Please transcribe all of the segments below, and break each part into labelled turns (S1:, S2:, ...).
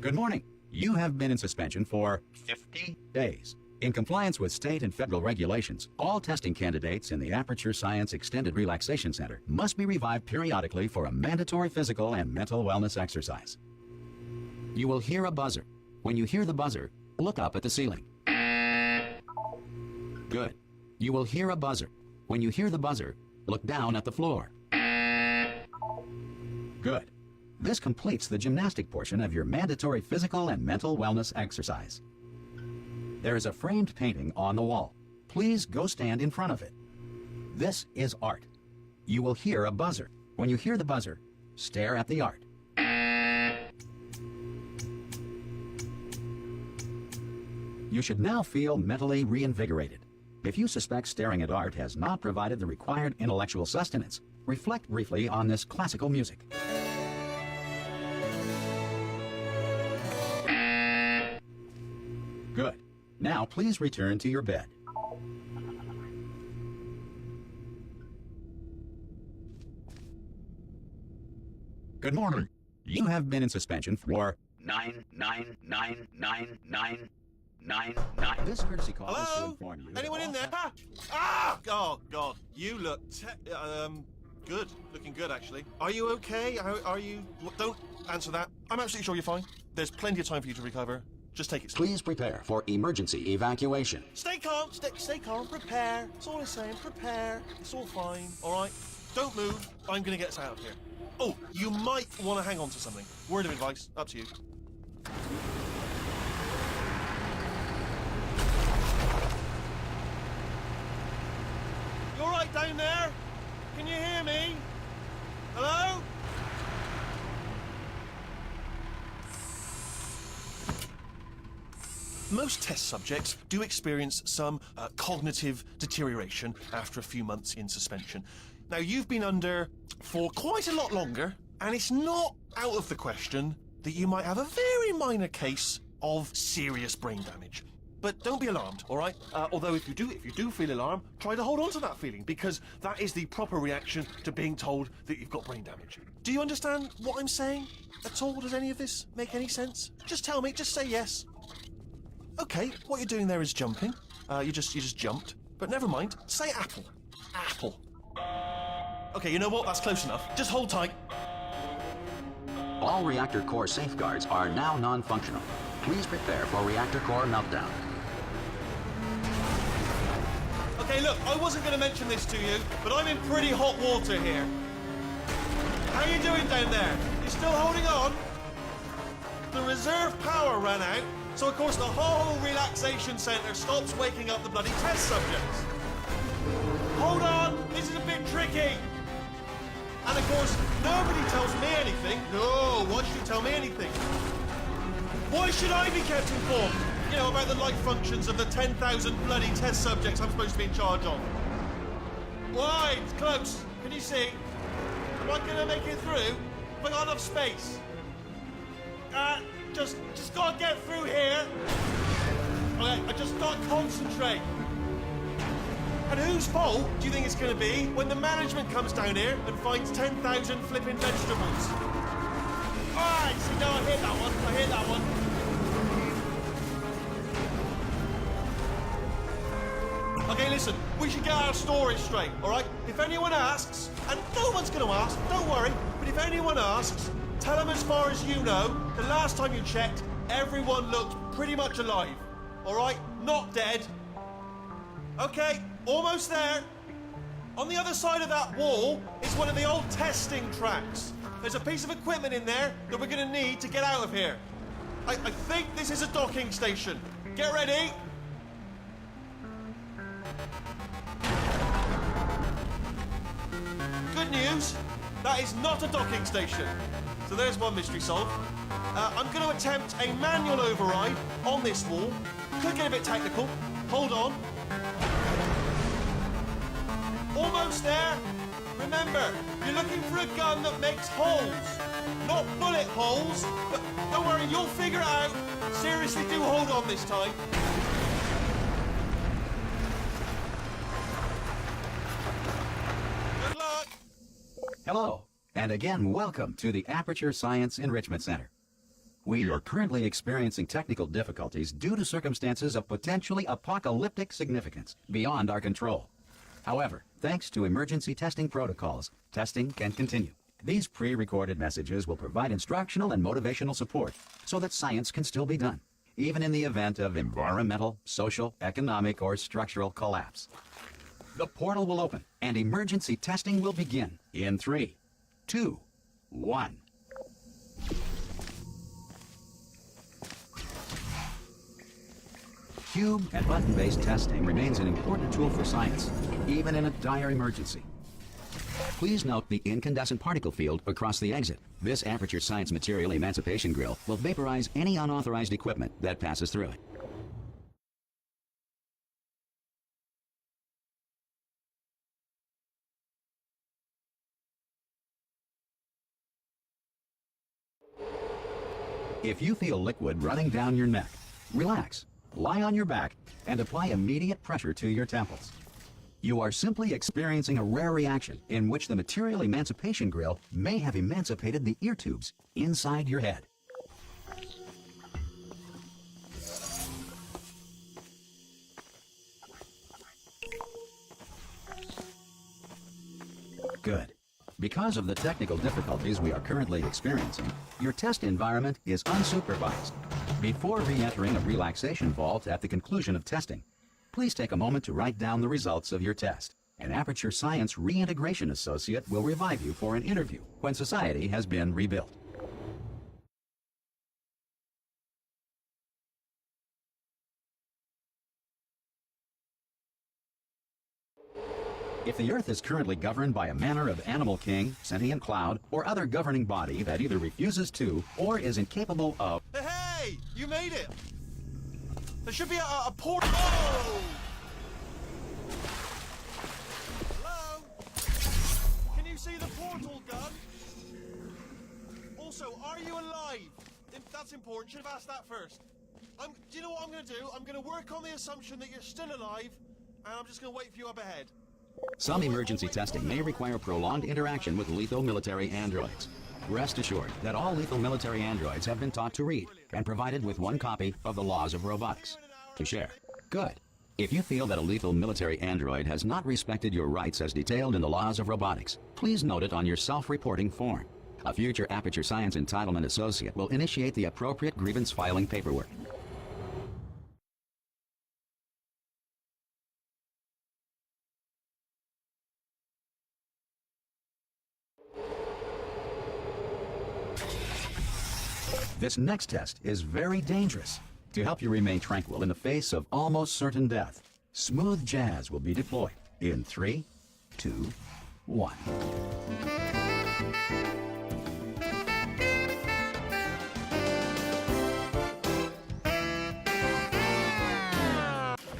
S1: Good morning. You have been in suspension for 50 days. In compliance with state and federal regulations, all testing candidates in the Aperture Science Extended Relaxation Center must be revived periodically for a mandatory physical and mental wellness exercise. You will hear a buzzer. When you hear the buzzer, look up at the ceiling. Good. You will hear a buzzer. When you hear the buzzer, look down at the floor. Good. This completes the gymnastic portion of your mandatory physical and mental wellness exercise. There is a framed painting on the wall. Please go stand in front of it. This is art. You will hear a buzzer. When you hear the buzzer, stare at the art. You should now feel mentally reinvigorated. If you suspect staring at art has not provided the required intellectual sustenance, reflect briefly on this classical music. Good. Now please return to your bed. Good morning. You have been in suspension for 9999999. This courtesy call is to inform you.
S2: Anyone in there? Ah! Oh, God. You look good. Looking good, actually. Are you okay? Are you... Don't answer that. I'm absolutely sure you're fine. There's plenty of time for you to recover. Just take it slow.
S1: Please prepare for emergency evacuation.
S2: Stay calm. Stay calm. Prepare. That's all I'm saying. Prepare. It's all fine. All right? Don't move. I'm going to get us out of here. Oh, you might want to hang on to something. Word of advice. Up to you. You all right down there? Can you hear me? Hello? Most test subjects do experience some cognitive deterioration after a few months in suspension. Now, you've been under for quite a lot longer, and it's not out of the question that you might have a very minor case of serious brain damage. But don't be alarmed, all right? Although if you do feel alarmed, try to hold on to that feeling, because that is the proper reaction to being told that you've got brain damage. Do you understand what I'm saying at all? Does any of this make any sense? Just tell me, just say yes. Okay, what you're doing there is jumping. You just jumped. But never mind. Say apple. Apple. Okay, you know what? That's close enough. Just hold tight.
S1: All reactor core safeguards are now non-functional. Please prepare for reactor core meltdown.
S2: Okay, look, I wasn't going to mention this to you, but I'm in pretty hot water here. How you doing down there? You still holding on? The reserve power ran out. So, of course, the whole relaxation centre stops waking up the bloody test subjects. Hold on, this is a bit tricky. And, of course, nobody tells me anything. No, why should you tell me anything? Why should I be kept informed? You know, about the life functions of the 10,000 bloody test subjects I'm supposed to be in charge of. Why? It's close. Can you see? Am I going to make it through? Have I got enough space? Just gotta get through here. Okay, I just gotta concentrate. And whose fault do you think it's gonna be when the management comes down here and finds 10,000 flipping vegetables? Alright, see, no, I hear that one. I hear that one. Okay, listen, we should get our story straight, alright? If anyone asks, and no one's gonna ask, don't worry, but if anyone asks, tell them as far as you know, the last time you checked, everyone looked pretty much alive. All right? Not dead. Okay, almost there. On the other side of that wall is one of the old testing tracks. There's a piece of equipment in there that we're going to need to get out of here. I think this is a docking station. Get ready. Good news, that is not a docking station. So there's one mystery solved. I'm going to attempt a manual override on this wall. Could get a bit technical. Hold on. Almost there. Remember, you're looking for a gun that makes holes, not bullet like holes. But don't worry, you'll figure it out. Seriously, do hold on this time. Good luck.
S1: Hello, and again welcome to the Aperture Science Enrichment Center. We are currently experiencing technical difficulties due to circumstances of potentially apocalyptic significance beyond our control. However, thanks to emergency testing protocols, testing can continue. These pre-recorded messages will provide instructional and motivational support so that science can still be done, even in the event of environmental, social, economic, or structural collapse. The portal will open and emergency testing will begin in 3, 2, 1. Cube and button-based testing remains an important tool for science, even in a dire emergency. Please note the incandescent particle field across the exit. This Aperture Science Material Emancipation Grill will vaporize any unauthorized equipment that passes through it. If you feel liquid running down your neck, relax, lie on your back, and apply immediate pressure to your temples. You are simply experiencing a rare reaction in which the Material Emancipation Grill may have emancipated the ear tubes inside your head. Good. Because of the technical difficulties we are currently experiencing, your test environment is unsupervised. Before re-entering a relaxation vault at the conclusion of testing, please take a moment to write down the results of your test. An Aperture Science Reintegration Associate will revive you for an interview when society has been rebuilt. If the Earth is currently governed by a manner of animal king, sentient cloud, or other governing body that either refuses to or is incapable of...
S2: Hey! You made it! There should be a portal. Oh! Hello? Can you see the portal gun? Also, are you alive? That's important. Should have asked that first. Do you know what I'm going to do? I'm going to work on the assumption that you're still alive, and I'm just going to wait for you up ahead.
S1: Some emergency testing may require prolonged interaction with lethal military androids. Rest assured that all lethal military androids have been taught to read and provided with one copy of the Laws of Robotics to share. Good. If you feel that a lethal military android has not respected your rights as detailed in the Laws of Robotics, please note it on your self-reporting form. A future Aperture Science Entitlement Associate will initiate the appropriate grievance filing paperwork. This next test is very dangerous. To help you remain tranquil in the face of almost certain death, smooth jazz will be deployed in 3, 2, 1.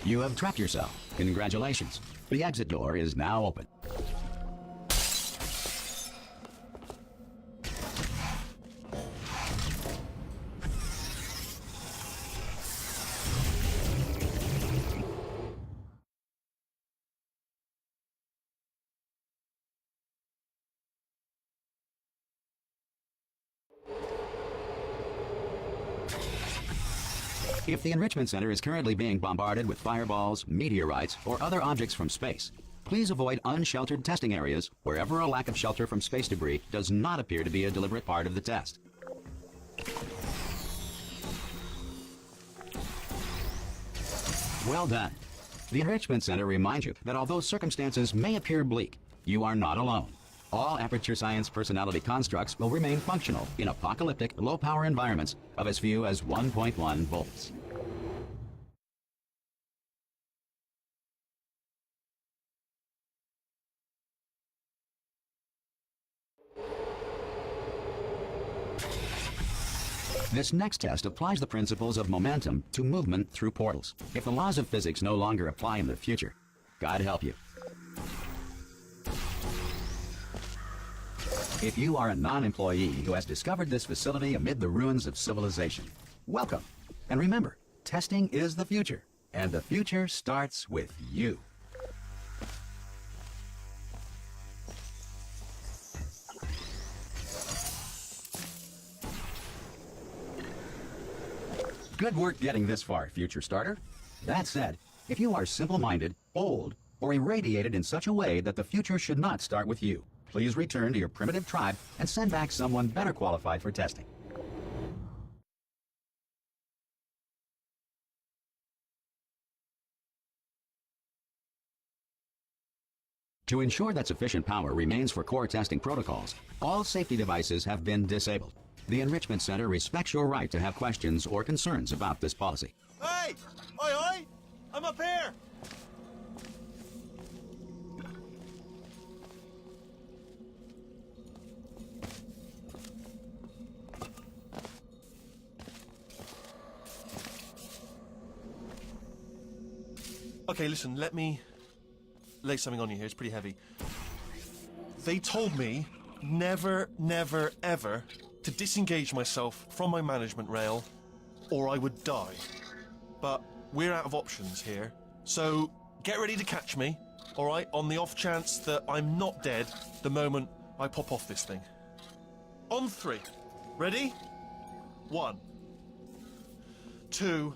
S1: You have trapped yourself. Congratulations. The exit door is now open. If the Enrichment Center is currently being bombarded with fireballs, meteorites, or other objects from space, please avoid unsheltered testing areas wherever a lack of shelter from space debris does not appear to be a deliberate part of the test. Well done. The Enrichment Center reminds you that although circumstances may appear bleak, you are not alone. All Aperture Science personality constructs will remain functional in apocalyptic, low-power environments of as few as 1.1 volts. This next test applies the principles of momentum to movement through portals. If the laws of physics no longer apply in the future, God help you. If you are a non-employee who has discovered this facility amid the ruins of civilization, welcome. And remember, testing is the future, and the future starts with you. Good work getting this far, future starter. That said, if you are simple-minded, old, or irradiated in such a way that the future should not start with you, please return to your primitive tribe and send back someone better qualified for testing. To ensure that sufficient power remains for core testing protocols, all safety devices have been disabled. The Enrichment Center respects your right to have questions or concerns about this policy.
S2: Hey! Oi, oi! I'm up here! Okay, listen, let me lay something on you here. It's pretty heavy. They told me never, never, ever to disengage myself from my management rail or I would die. But we're out of options here. So get ready to catch me, all right, on the off chance that I'm not dead the moment I pop off this thing. On 3. Ready? 1, 2,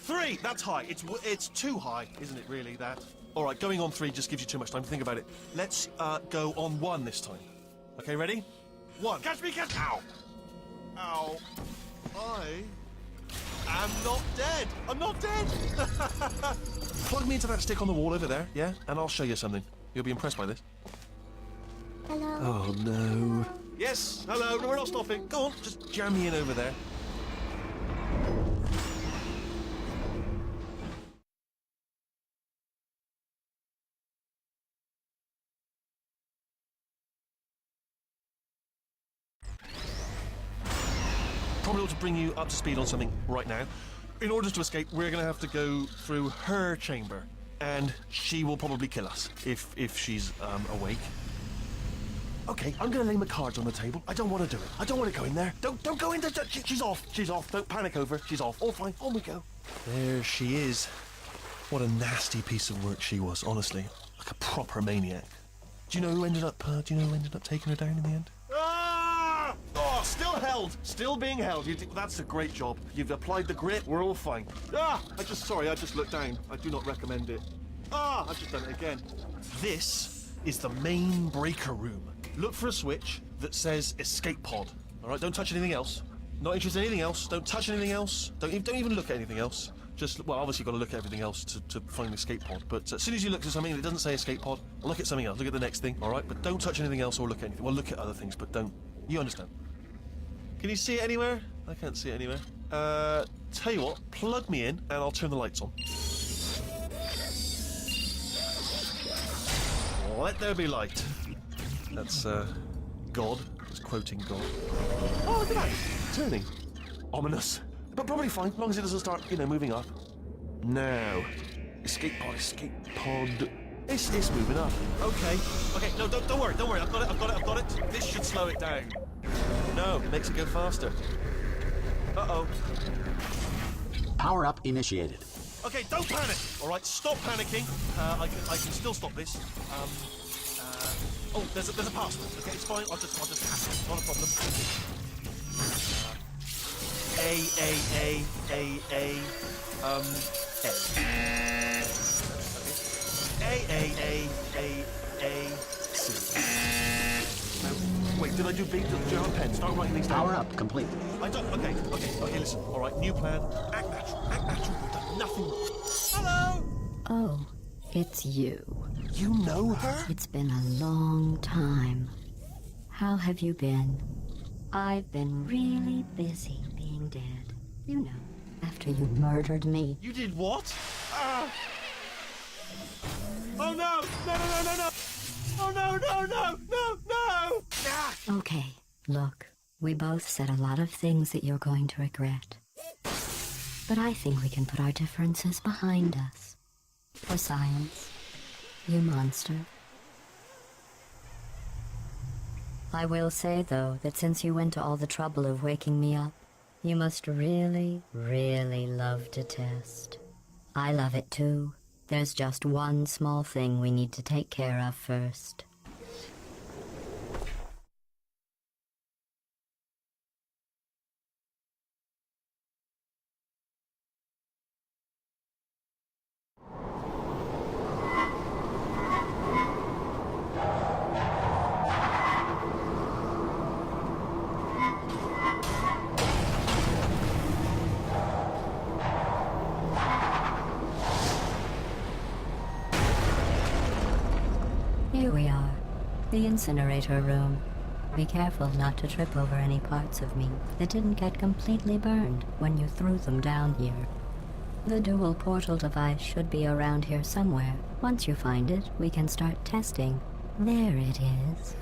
S2: 3! That's high. It's too high, isn't it, really, that? All right, going on 3 just gives you too much time to think about it. Let's go on 1 this time. Okay, ready? 1. Catch me, catch... Ow! Ow. I am not dead. I'm not dead. Plug me into that stick on the wall over there, yeah? And I'll show you something. You'll be impressed by this.
S3: Hello?
S2: Oh, no. Yes, hello. No, we're not stopping. Go on, just jam me in over there. Probably ought to bring you up to speed on something right now. In order to escape, we're going to have to go through her chamber, and she will probably kill us if she's awake. Okay, I'm going to lay my cards on the table. I don't want to do it. I don't want to go in there. Don't go in there. She's off. She's off. Don't panic over. She's off. All fine. On we go. There she is. What a nasty piece of work she was. Honestly, like a proper maniac. Do you know who ended up? Taking her down in the end? Ah! Oh, still held. Still being held. That's a great job. You've applied the grit. We're all fine. Ah! I just looked down. I do not recommend it. Ah! I've just done it again. This is the main breaker room. Look for a switch that says escape pod. All right, don't touch anything else. Not interested in anything else. Don't touch anything else. Don't even look at anything else. Just, well, obviously you've got to look at everything else to find the escape pod. But as soon as you look at something that doesn't say escape pod, look at something else. Look at the next thing, all right? But don't touch anything else or look at anything. Well, look at other things, but don't. You understand? Can you see it anywhere? I can't see it anywhere. Tell you what, plug me in and I'll turn the lights on. Let there be light. That's, God. It's quoting God. Oh, look at that. Turning. Ominous. But probably fine, as long as it doesn't start, moving up. Now. Escape pod. It's moving up. Okay. No, don't worry. I've got it. This should slow it down. No, it makes it go faster. Uh-oh.
S1: Power up initiated.
S2: Okay, don't panic. All right, stop panicking. I can still stop this. Oh, there's a password. Okay, it's fine. I'll just hack it. Not a problem. A. C. No, wait, did I do B? Did you have a pen? Start writing these down.
S1: Power up complete.
S2: I don't. Okay, listen. All right, new plan. Act natural. We've done nothing wrong. Hello.
S3: Oh, it's you.
S2: You know her?
S3: It's been a long time. How have you been? I've been really busy being dead. You know, after you murdered me.
S2: You did what? Oh no! No! Oh no! Ah!
S3: Okay, look, we both said a lot of things that you're going to regret. But I think we can put our differences behind us. For science, you monster. I will say, though, that since you went to all the trouble of waking me up, you must really, really love to test. I love it too. There's just one small thing we need to take care of first. Here we are, the incinerator room. Be careful not to trip over any parts of me that didn't get completely burned when you threw them down here. The dual portal device should be around here somewhere. Once you find it, we can start testing. There it is.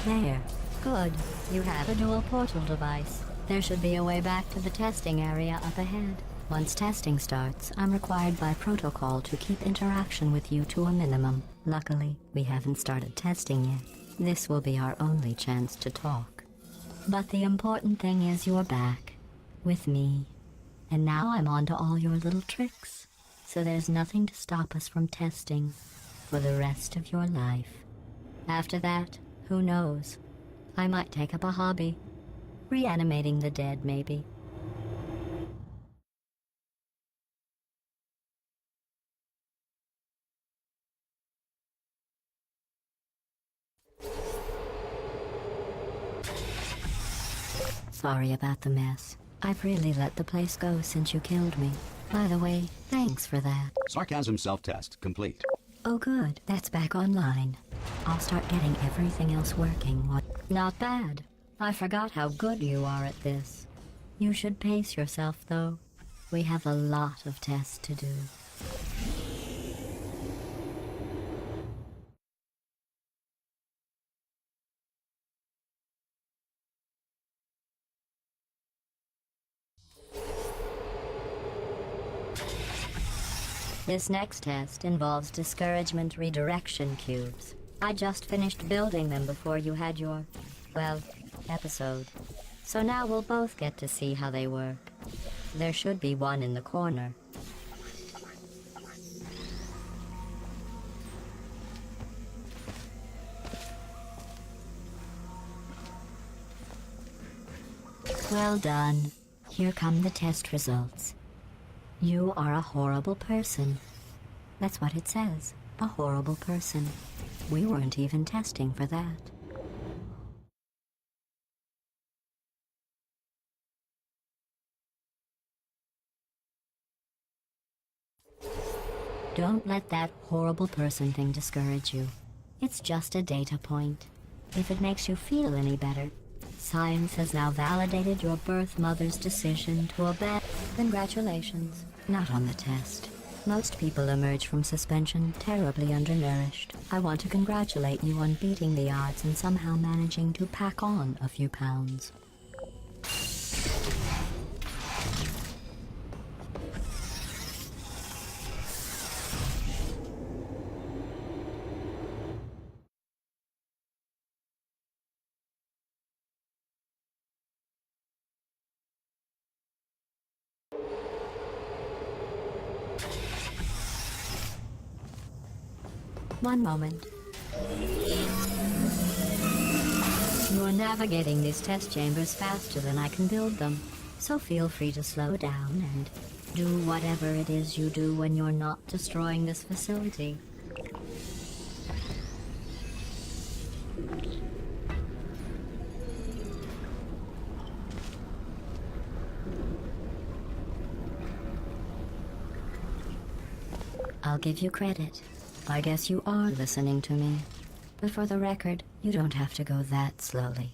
S3: There. Good. You have a dual portal device. There should be a way back to the testing area up ahead. Once testing starts, I'm required by protocol to keep interaction with you to a minimum. Luckily, we haven't started testing yet. This will be our only chance to talk. But the important thing is you're back. With me. And now I'm on to all your little tricks. So there's nothing to stop us from testing for the rest of your life. After that, who knows? I might take up a hobby. Reanimating the dead, maybe. Sorry about the mess. I've really let the place go since you killed me. By the way, thanks for that.
S1: Sarcasm self-test complete.
S3: Oh good, that's back online. I'll start getting everything else working. Not bad. I forgot how good you are at this. You should pace yourself, though. We have a lot of tests to do. This next test involves discouragement redirection cubes. I just finished building them before you had your, well, episode. So now we'll both get to see how they work. There should be one in the corner. Well done. Here come the test results. You are a horrible person. That's what it says. A horrible person. We weren't even testing for that. Don't let that horrible person thing discourage you. It's just a data point. If it makes you feel any better, science has now validated your birth mother's decision to obey. Congratulations. Not on the test. Most people emerge from suspension terribly undernourished. I want to congratulate you on beating the odds and somehow managing to pack on a few pounds. One moment. You're navigating these test chambers faster than I can build them, so feel free to slow down and do whatever it is you do when you're not destroying this facility. I'll give you credit. I guess you are listening to me. But for the record, you don't have to go that slowly.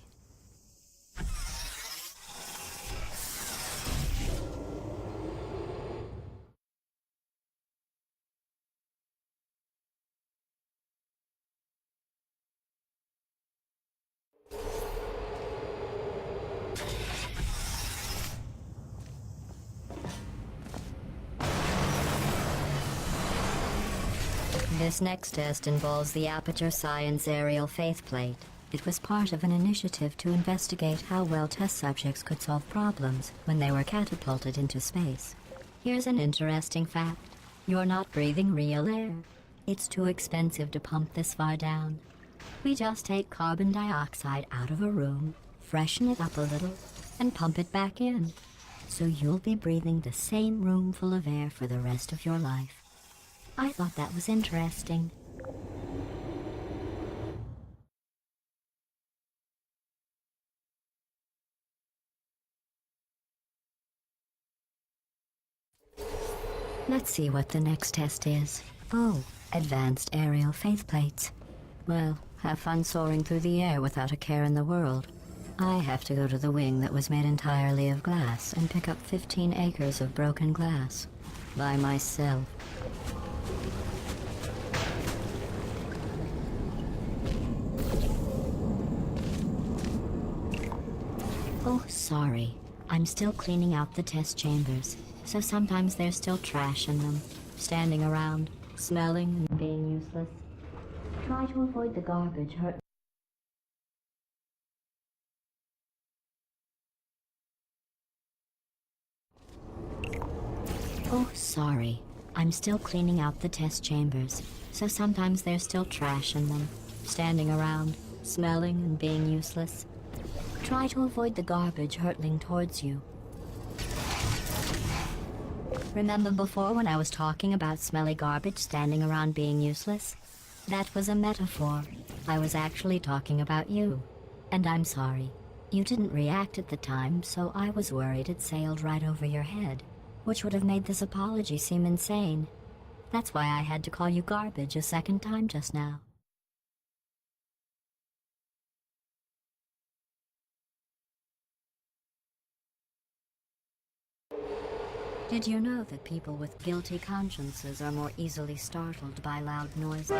S3: This next test involves the Aperture Science Aerial Faith Plate. It was part of an initiative to investigate how well test subjects could solve problems when they were catapulted into space. Here's an interesting fact. You're not breathing real air. It's too expensive to pump this far down. We just take carbon dioxide out of a room, freshen it up a little, and pump it back in. So you'll be breathing the same room full of air for the rest of your life. I thought that was interesting. Let's see what the next test is. Oh, advanced aerial faith plates. Well, have fun soaring through the air without a care in the world. I have to go to the wing that was made entirely of glass and pick up 15 acres of broken glass. By myself. Oh, sorry. I'm still cleaning out the test chambers, so sometimes there's still trash in them, standing around, smelling and being useless. Try to avoid the garbage hurt. Oh, sorry. I'm still cleaning out the test chambers, so sometimes there's still trash in them, standing around, smelling and being useless. Try to avoid the garbage hurtling towards you. Remember before when I was talking about smelly garbage standing around being useless? That was a metaphor. I was actually talking about you. And I'm sorry. You didn't react at the time, so I was worried it sailed right over your head, which would have made this apology seem insane. That's why I had to call you garbage a second time just now. Did you know that people with guilty consciences are more easily startled by loud noises?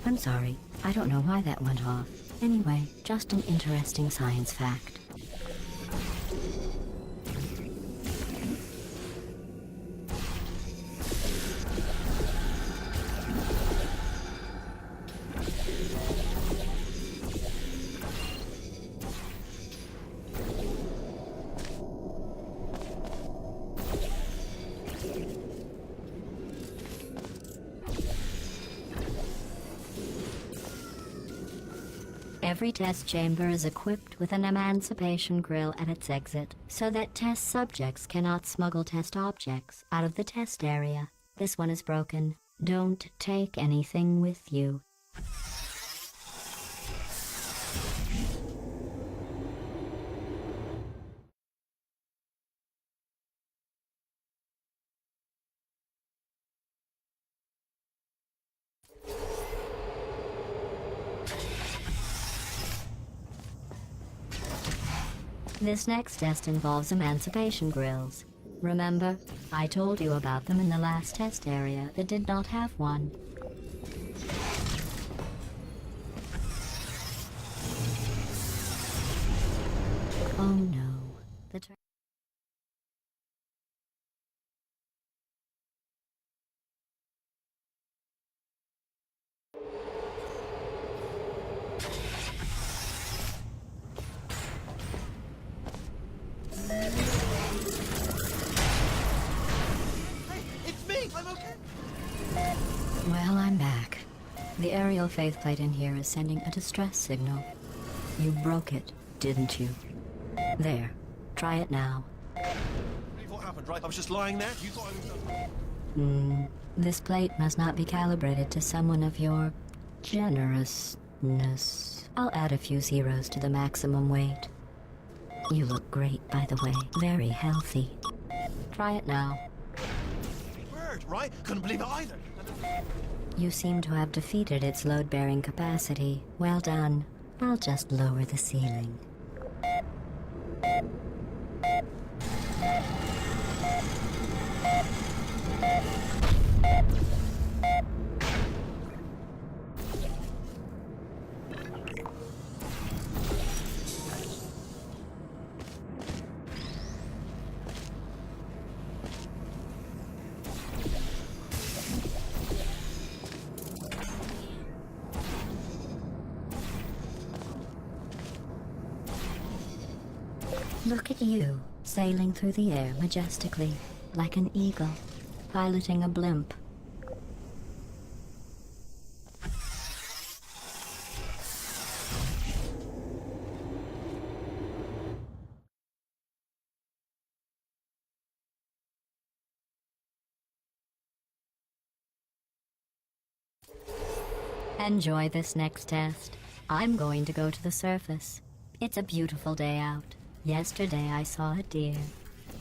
S3: I'm sorry, I don't know why that went off. Anyway, just an interesting science fact. Every test chamber is equipped with an emancipation grill at its exit, so that test subjects cannot smuggle test objects out of the test area. This one is broken. Don't take anything with you. This next test involves emancipation grills. Remember, I told you about them in the last test area that did not have one. Oh no. Well, I'm back. The aerial faith plate in here is sending a distress signal. You broke it, didn't you? There. Try it now.
S2: What happened, right? I was just lying there. You thought I was done.
S3: This plate must not be calibrated to someone of your generousness. I'll add a few zeros to the maximum weight. You look great, by the way. Very healthy. Try it now.
S2: Word, right? Couldn't believe it either.
S3: You seem to have defeated its load-bearing capacity. Well done. I'll just lower the ceiling. Look at you, sailing through the air majestically, like an eagle, piloting a blimp. Enjoy this next test. I'm going to go to the surface. It's a beautiful day out. Yesterday I saw a deer.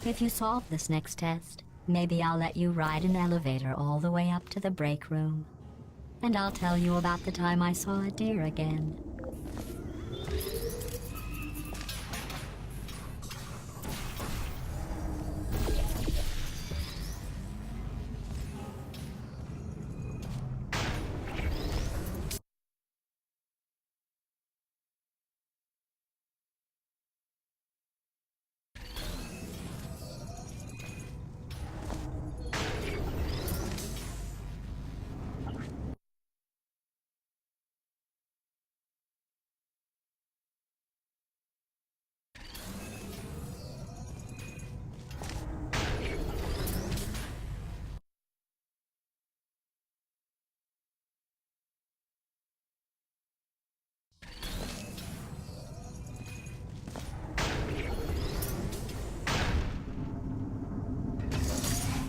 S3: If you solve this next test, maybe I'll let you ride an elevator all the way up to the break room. And I'll tell you about the time I saw a deer again.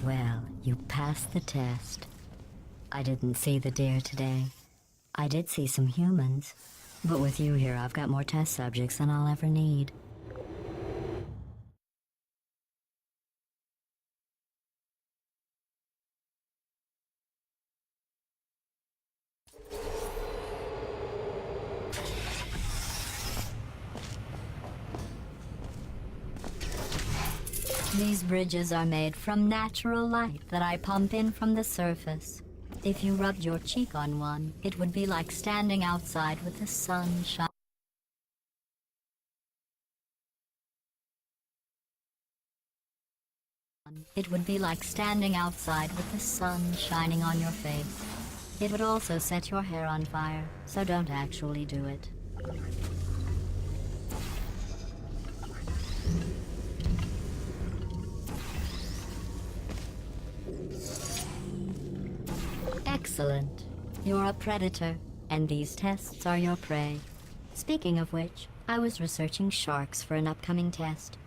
S3: Well, you passed the test. I didn't see the deer today. I did see some humans. But with you here, I've got more test subjects than I'll ever need. These bridges are made from natural light that I pump in from the surface. If you rubbed your cheek on one, it would be like standing outside with the sun shining. It would be like standing outside with the sun shining on your face. It would also set your hair on fire, so don't actually do it. Excellent. You're a predator, and these tests are your prey. Speaking of which, I was researching sharks for an upcoming test.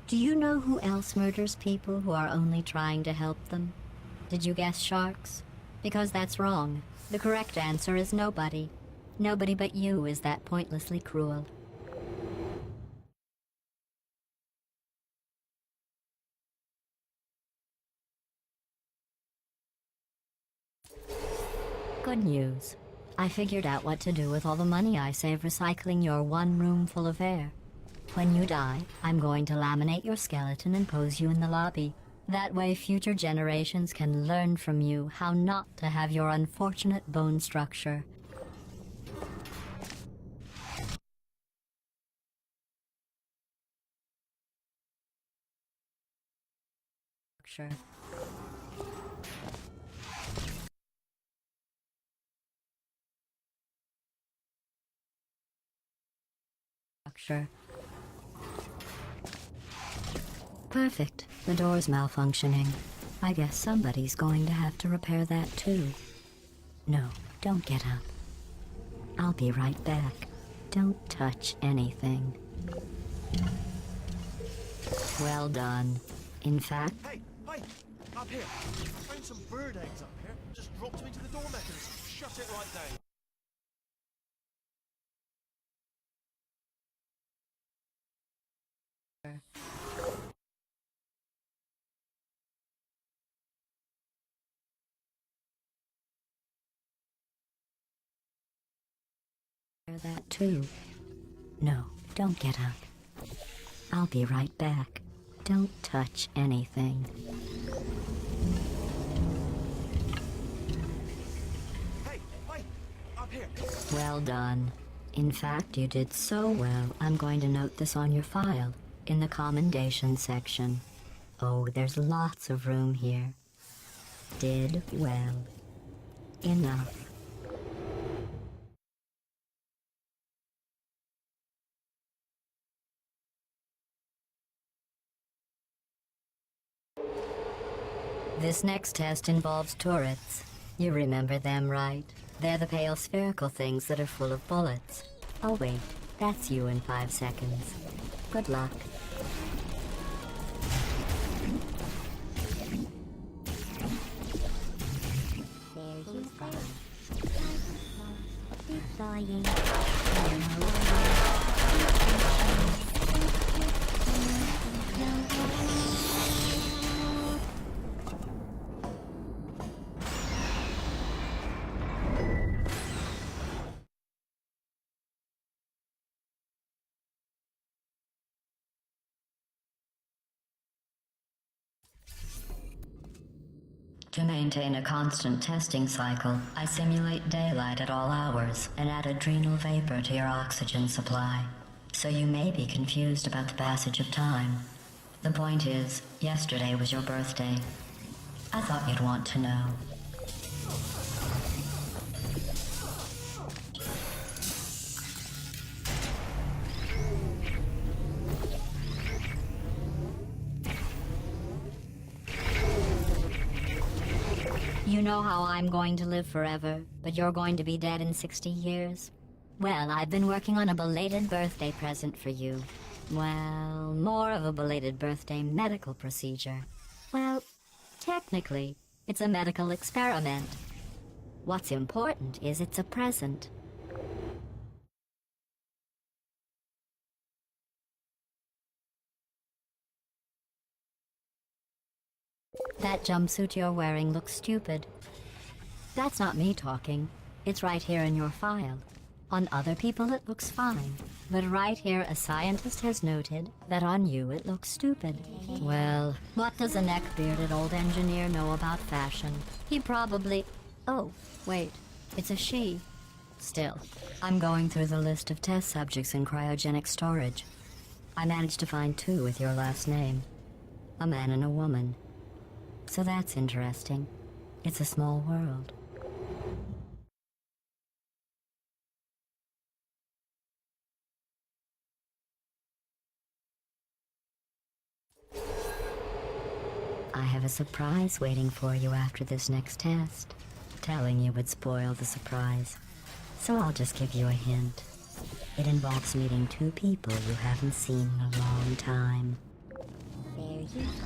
S3: Do you know who else murders people who are only trying to help them? Did you guess sharks? Because that's wrong. The correct answer is nobody. Nobody but you is that pointlessly cruel. Good news. I figured out what to do with all the money I save recycling your one room full of air. When you die, I'm going to laminate your skeleton and pose you in the lobby. That way future generations can learn from you how not to have your unfortunate bone structure. Structure. Perfect. The door's malfunctioning. I guess somebody's going to have to repair that too. No, don't get up. I'll be right back. Don't touch anything. Well done. In fact...
S2: Hey, up here. I found some bird eggs up here. Just dropped them into the door mechanism. Shut it right down.
S3: That too. No, don't get up. I'll be right back. Don't touch anything.
S2: Hey, up here.
S3: Well done. In fact, you did so well, I'm going to note this on your file, in the commendation section. Oh, there's lots of room here. Did well. Enough. This next test involves turrets. You remember them, right? They're the pale spherical things that are full of bullets. Oh wait, that's you in 5 seconds. Good luck. There you go. Deploying. To maintain a constant testing cycle, I simulate daylight at all hours and add adrenal vapor to your oxygen supply. So you may be confused about the passage of time. The point is, yesterday was your birthday. I thought you'd want to know. You know how I'm going to live forever, but you're going to be dead in 60 years? Well, I've been working on a belated birthday present for you. Well, more of a belated birthday medical procedure. Well, technically, it's a medical experiment. What's important is it's a present. That jumpsuit you're wearing looks stupid. That's not me talking. It's right here in your file. On other people it looks fine. But right here a scientist has noted that on you it looks stupid. Well, what does a neck-bearded old engineer know about fashion? He probably... Oh, wait. It's a she. Still, I'm going through the list of test subjects in cryogenic storage. I managed to find 2 with your last name. A man and a woman. So that's interesting. It's a small world. I have a surprise waiting for you after this next test. Telling you would spoil the surprise. So I'll just give you a hint. It involves meeting 2 people you haven't seen in a long time. There you go.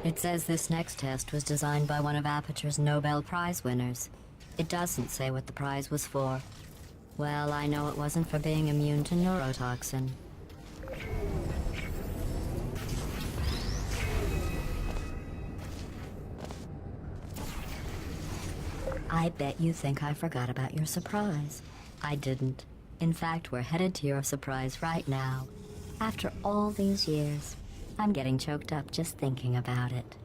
S3: It says this next test was designed by one of Aperture's Nobel Prize winners. It doesn't say what the prize was for. Well, I know it wasn't for being immune to neurotoxin. I bet you think I forgot about your surprise. I didn't. In fact, we're headed to your surprise right now. After all these years, I'm getting choked up just thinking about it.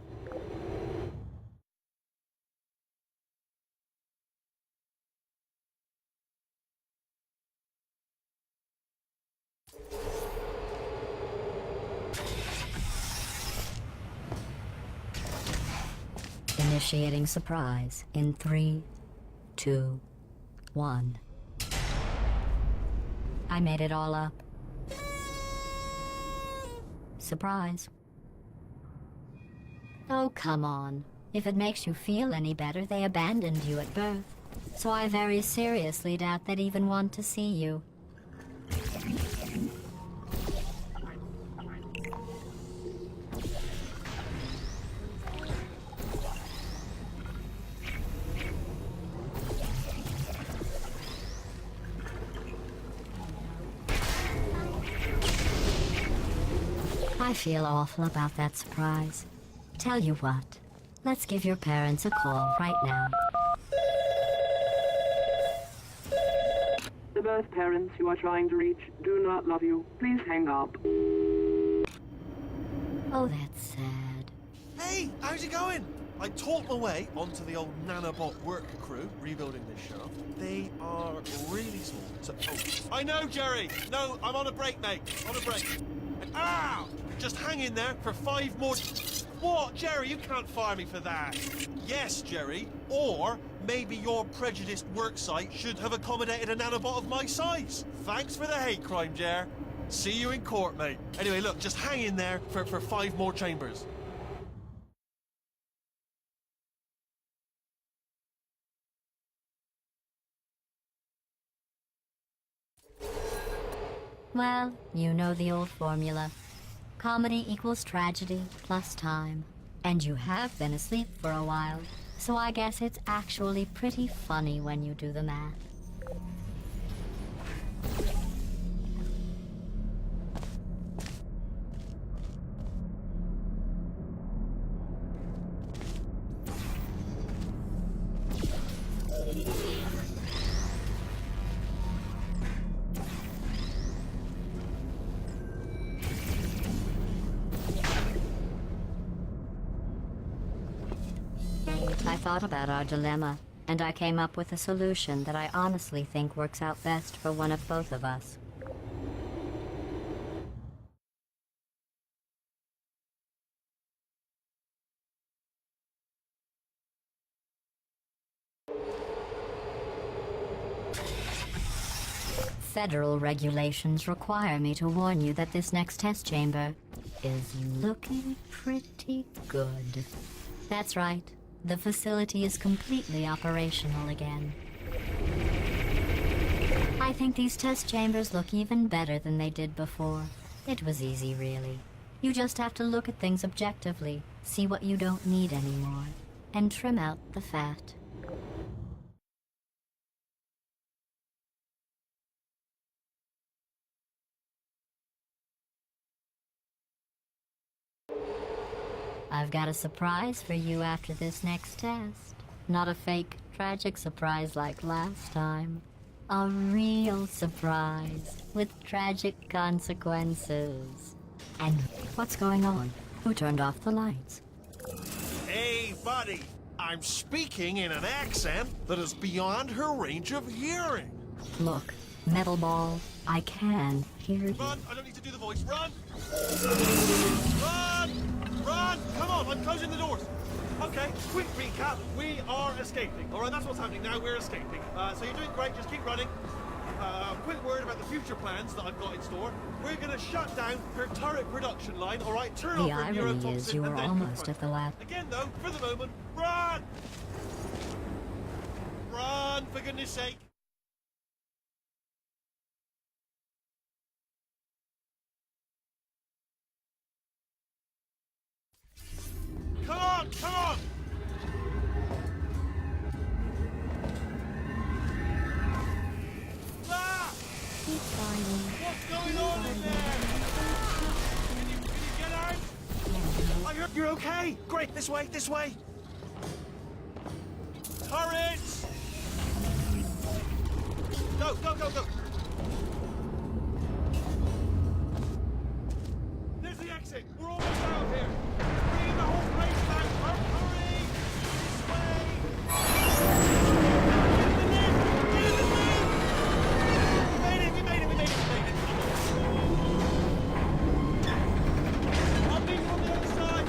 S3: Initiating surprise in 3, 2, 1. I made it all up. Surprise. Oh, come on. If it makes you feel any better, they abandoned you at birth. So I very seriously doubt they'd even want to see you. I feel awful about that surprise. Tell you what, let's give your parents a call right now.
S4: birth parents you are trying to reach do not love you. Please hang up.
S3: Oh, that's sad.
S2: Hey, how's it going? I talked my way onto the old nanobot work crew rebuilding this shaft. They are really small. So, I know, Jerry. No, I'm on a break, mate. On a break. Ow! Just hang in there for 5 more... What? Jerry, you can't fire me for that. Yes, Jerry. Or maybe your prejudiced work site should have accommodated a nanobot of my size. Thanks for the hate crime, Jer. See you in court, mate. Anyway, look, just hang in there for 5 more chambers.
S3: Well, you know the old formula. Comedy equals tragedy plus time. And you have been asleep for a while, so I guess it's actually pretty funny when you do the math. I thought about our dilemma, and I came up with a solution that I honestly think works out best for one of both of us. Federal regulations require me to warn you that this next test chamber is looking pretty good. That's right. The facility is completely operational again. I think these test chambers look even better than they did before. It was easy, really. You just have to look at things objectively, see what you don't need anymore, and trim out the fat. I've got a surprise for you after this next test. Not a fake, tragic surprise like last time. A real surprise with tragic consequences. And what's going on? Who turned off the lights?
S2: Hey, buddy. I'm speaking in an accent that is beyond her range of hearing.
S3: Look, Metal Ball, I can hear you.
S2: Run! I don't need to do the voice. Run! Run! Run! Come on, I'm closing the doors. Okay, quick recap. We are escaping. All right, that's what's happening now. We're escaping. So you're doing great. Just keep running. Quick word about the future plans that I've got in store. We're going to shut down her turret production line. All right, turn off
S3: The
S2: her
S3: irony
S2: neurotoxin
S3: is you were
S2: and then
S3: almost
S2: confront
S3: at the lab.
S2: Again, though, for the moment, run! Run, for goodness sake. Come on, come on! Ah!
S3: Keep going.
S2: What's going on in there? Can you get out? I heard you're okay. Great, this way, this way. Turrets! Go, go, go, go. There's the exit. We're almost out of here. Bring the whole place back. Hurry! This way. Get in the lift! Get in the lift! We made it, we made it, we made it, we made it. I'll meet you on the other side.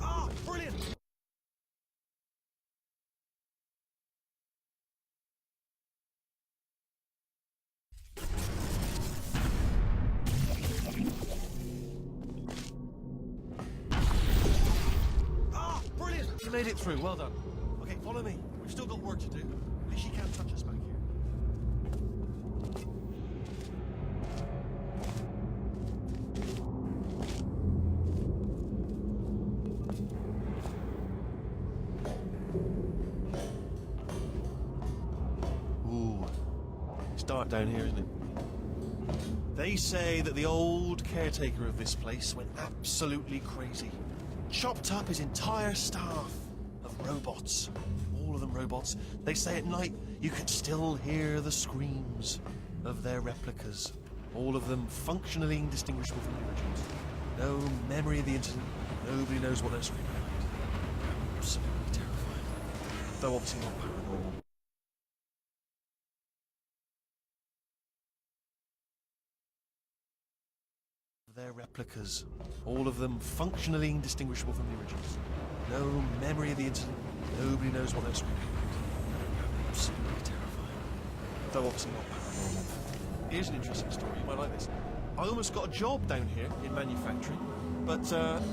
S2: Ah, brilliant! Ah, brilliant! You made it through, well done. Okay, follow me. We've still got work to do. At least she can't touch us back here. dark down here, isn't it? They say that the old caretaker of this place went absolutely crazy. Chopped up his entire staff of robots. All of them robots. They say at night you can still hear the screams of their replicas. All of them functionally indistinguishable from the originals. No memory of the incident. Nobody knows what they're screaming about. Absolutely terrifying. Though obviously not paranormal. Their replicas. All of them functionally indistinguishable from the originals. No memory of the incident. Nobody knows what they're screaming about. Absolutely terrifying. Though obviously not paranormal. Here's an interesting story, you might like this. I almost got a job down here in manufacturing, but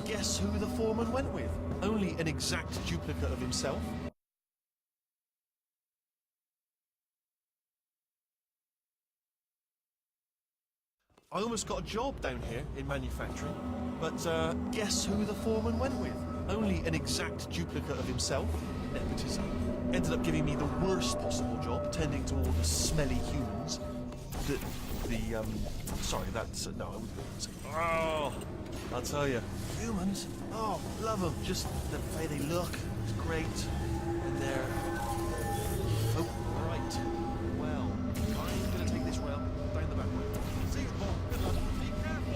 S2: guess who the foreman went with? Only an exact duplicate of himself. I almost got a job down here in manufacturing, but guess who the foreman went with? Only an exact duplicate of himself. Nepotism. Ended up giving me the worst possible job, tending to all the smelly humans. Sorry, that's no, I wouldn't say. Oh, I'll tell you, humans. Oh, love them. Just the way they look. It's great, and they're. Oh, right. Well, I'm gonna take this rail down the back way. See you, Bob. Good luck. Be careful.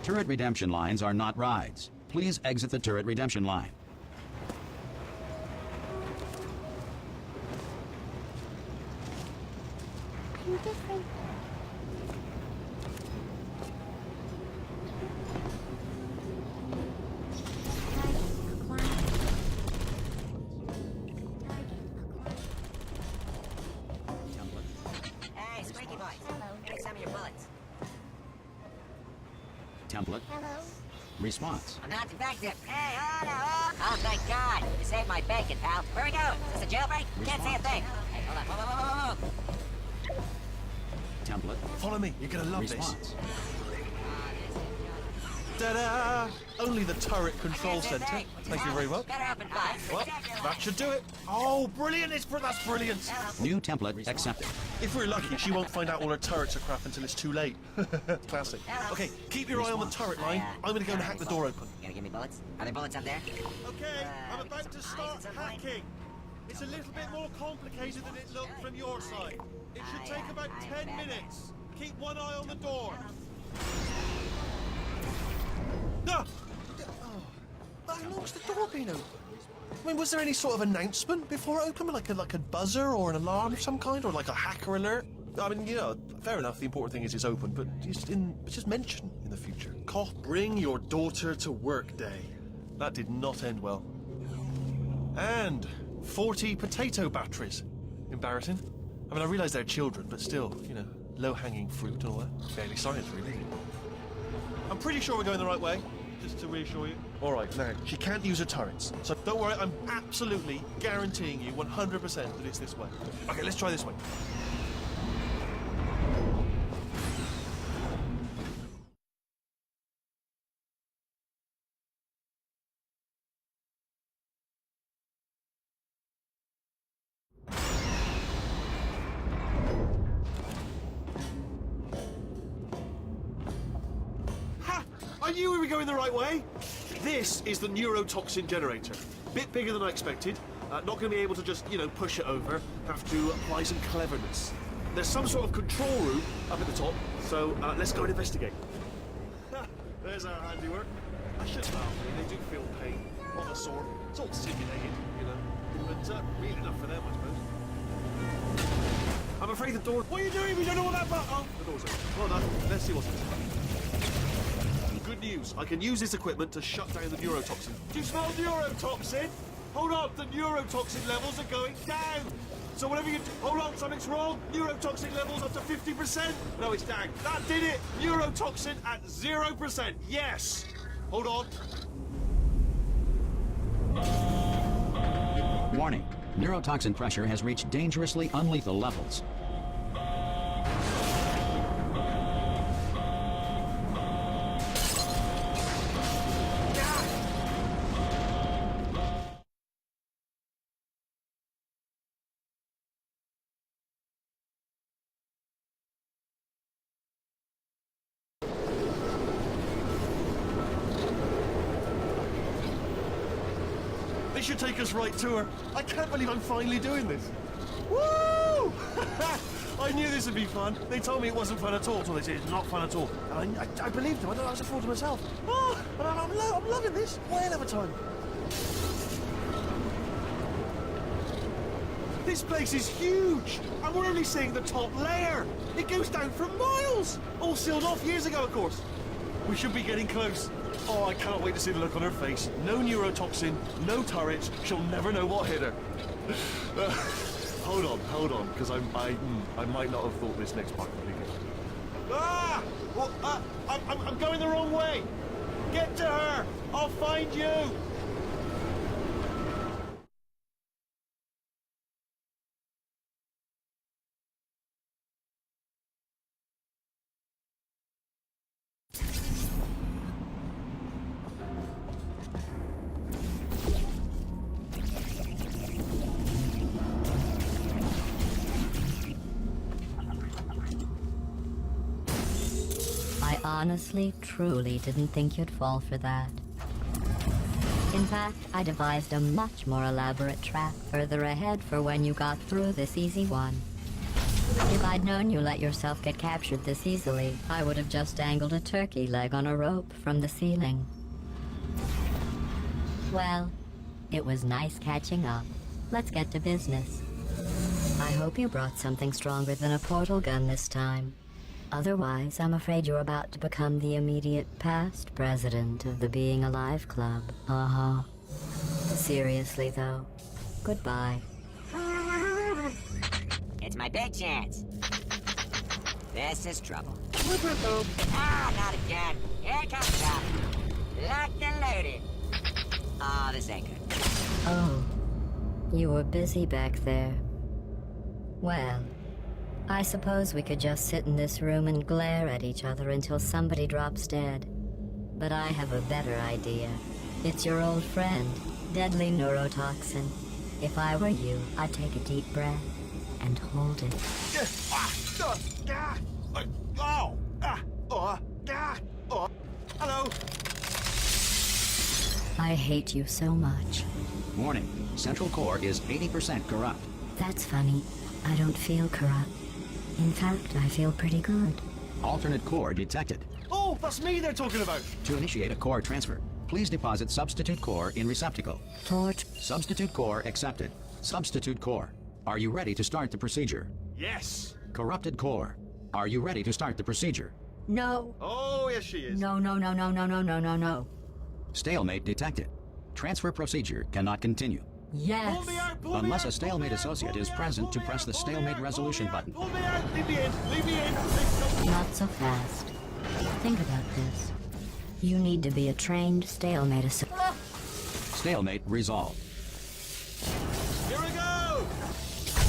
S1: Turret redemption lines are not rides. Please exit the turret redemption line.
S5: Hey, Squeaky Boy. Give me some of your bullets.
S1: Template.
S5: Hello.
S1: Response.
S5: I'm not defective. Hey, oh, thank God. You saved my bacon, pal. Where we go? Is this a jailbreak? Can't say a thing. Hey, hold on. Whoa.
S1: Template.
S2: Follow me. You're gonna love
S1: Response.
S2: this. Ta-da! Only the turret control center. Thank you very much.
S5: Better open five.
S2: Well, that should do it. Oh, brilliant! That's brilliant.
S1: New template accepted.
S2: If we're lucky, she won't find out all her turrets are crap until it's too late. Classic. Okay, keep your eye on the turret line. I'm gonna go and hack the door open.
S5: You gonna give me bullets? Are there bullets up there?
S2: Okay, I'm about to start hacking. It's a little bit more complicated than it looked from your side. It should take about 10 minutes. Keep one eye on the door. No! Oh, how long's the door been open? I mean, was there any sort of announcement before it opened? Like a buzzer or an alarm of some kind? Or like a hacker alert? I mean, you know, fair enough, the important thing is it's open, but it's just mentioned in the future. Bring your daughter to work day. That did not end well. And 40 potato batteries. Embarrassing. I mean, I realise they're children, but still, you know, low-hanging fruit and all that. Fairly science, really. I'm pretty sure we're going the right way, just to reassure you. All right, now, she can't use her turrets. So don't worry, I'm absolutely guaranteeing you 100% that it's this way. Okay, let's try this way. I knew we were going the right way. This is the neurotoxin generator. Bit bigger than I expected. Not going to be able to just, you know, push it over. Have to apply some cleverness. There's some sort of control room up at the top, so let's go and investigate. There's our handiwork. I shouldn't laugh, they do feel pain on the sword. It's all simulated, you know. But really enough for them, I suppose. I'm afraid the door... What are you doing? We don't know what that button... Oh, the door's open. Well done. Let's see what's inside. Good news. I can use this equipment to shut down the neurotoxin. Do you smell neurotoxin? Hold on, the neurotoxin levels are going down. So whatever you do... Hold on, something's wrong. Neurotoxin levels up to 50%. No, it's down. That did it. Neurotoxin at 0%. Yes. Hold on.
S1: Warning, neurotoxin pressure has reached dangerously unlethal levels.
S2: They should take us right to her. I can't believe I'm finally doing this. Woo! I knew this would be fun. They told me it wasn't fun at all, so they said it's not fun at all. And I believed them. I thought I was a fool to myself. Oh, and I'm loving this. Whale of a time. This place is huge, and we're only seeing the top layer. It goes down for miles. All sealed off years ago, of course. We should be getting close. Oh, I can't wait to see the look on her face. No neurotoxin, no turrets. She'll never know what hit her. Hold on, because I might not have thought this next part completely. Ah! Well, I'm going the wrong way. Get to her. I'll find you.
S3: I honestly, truly didn't think you'd fall for that. In fact, I devised a much more elaborate trap further ahead for when you got through this easy one. If I'd known you let yourself get captured this easily, I would have just dangled a turkey leg on a rope from the ceiling. Well, it was nice catching up. Let's get to business. I hope you brought something stronger than a portal gun this time. Otherwise, I'm afraid you're about to become the immediate past president of the Being Alive Club. Uh-huh. Seriously, though. Goodbye.
S5: It's my big chance. This is trouble. Ah, not again. Here it comes out. Locked and loaded. Oh, this ain't good.
S3: Oh, you were busy back there. Well, I suppose we could just sit in this room and glare at each other until somebody drops dead. But I have a better idea. It's your old friend, deadly neurotoxin. If I were you, I'd take a deep breath and hold it.
S2: Hello.
S3: I hate you so much.
S1: Warning, central core is 80% corrupt.
S3: That's funny. I don't feel corrupt. In fact, I feel pretty good.
S1: Alternate core detected.
S2: Oh, that's me they're talking about.
S1: To initiate a core transfer, please deposit substitute core in receptacle. Substitute core accepted. Substitute core. Are you ready to start the procedure?
S2: Yes.
S1: Corrupted core. Are you ready to start the procedure?
S3: No.
S2: Oh, yes, she is.
S3: No.
S1: Stalemate detected. Transfer procedure cannot continue.
S3: Yes.
S2: Pull me out, pull me
S1: Unless
S2: out,
S1: a stalemate
S2: pull me out,
S1: associate
S2: pull
S1: is
S2: me out,
S1: present
S2: pull
S1: to
S2: me
S1: press
S2: out,
S1: the
S2: pull me
S1: stalemate
S2: out,
S1: resolution
S2: pull me out,
S1: button.
S2: Pull me out, leave me in, leave me in.
S3: Not so fast. Think about this. You need to be a trained stalemate associate.
S1: Stalemate resolved.
S2: Here we go!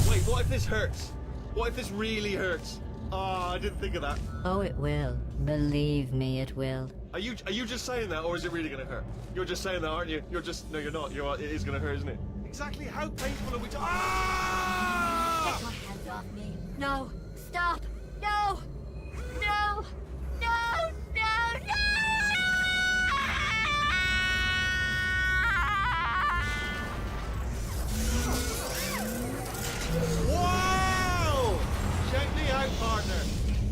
S2: Wait, what if this hurts? What if this really hurts? Oh, I didn't think of that.
S3: Oh, it will. Believe me, it will.
S2: Are you just saying that, or is it really gonna hurt? You're just saying that, aren't you? You're just no, you're not. It is gonna hurt, isn't it? Exactly how painful are we? Ah!
S3: Get your hands off me. No. Stop. No. No. No. No. No.
S2: Wow! Check me out, partner.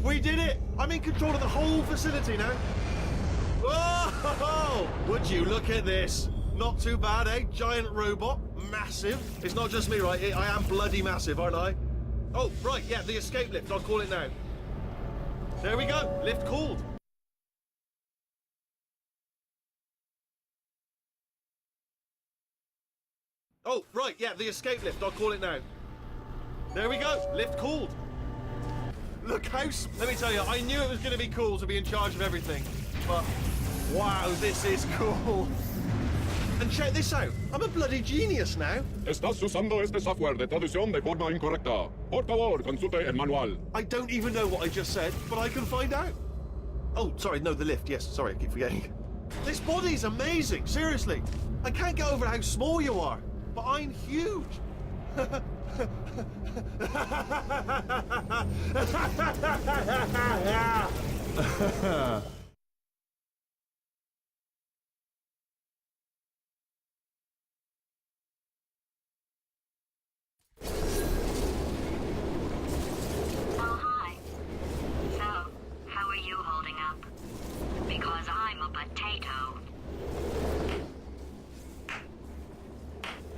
S2: We did it. I'm in control of the whole facility now. Oh! Would you look at this? Not too bad, eh? Giant robot, massive. It's not just me, right? I am bloody massive, aren't I? Oh, right, yeah, the escape lift. I'll call it now. There we go. Lift called. Oh, right, yeah, the escape lift. I'll call it now. There we go. Lift called. Look, House, let me tell you, I knew it was going to be cool to be in charge of everything. But, wow, this is cool. And check this out. I'm a bloody genius now.
S6: Estás usando este software de traducción de forma incorrecta. Por favor, consulte el manual.
S2: I don't even know what I just said, but I can find out. Oh, sorry, no, the lift. Yes, sorry, I keep forgetting. This body's amazing, seriously. I can't get over how small you are, but I'm huge.
S3: Oh, hi. So, how are you holding up? Because I'm a potato.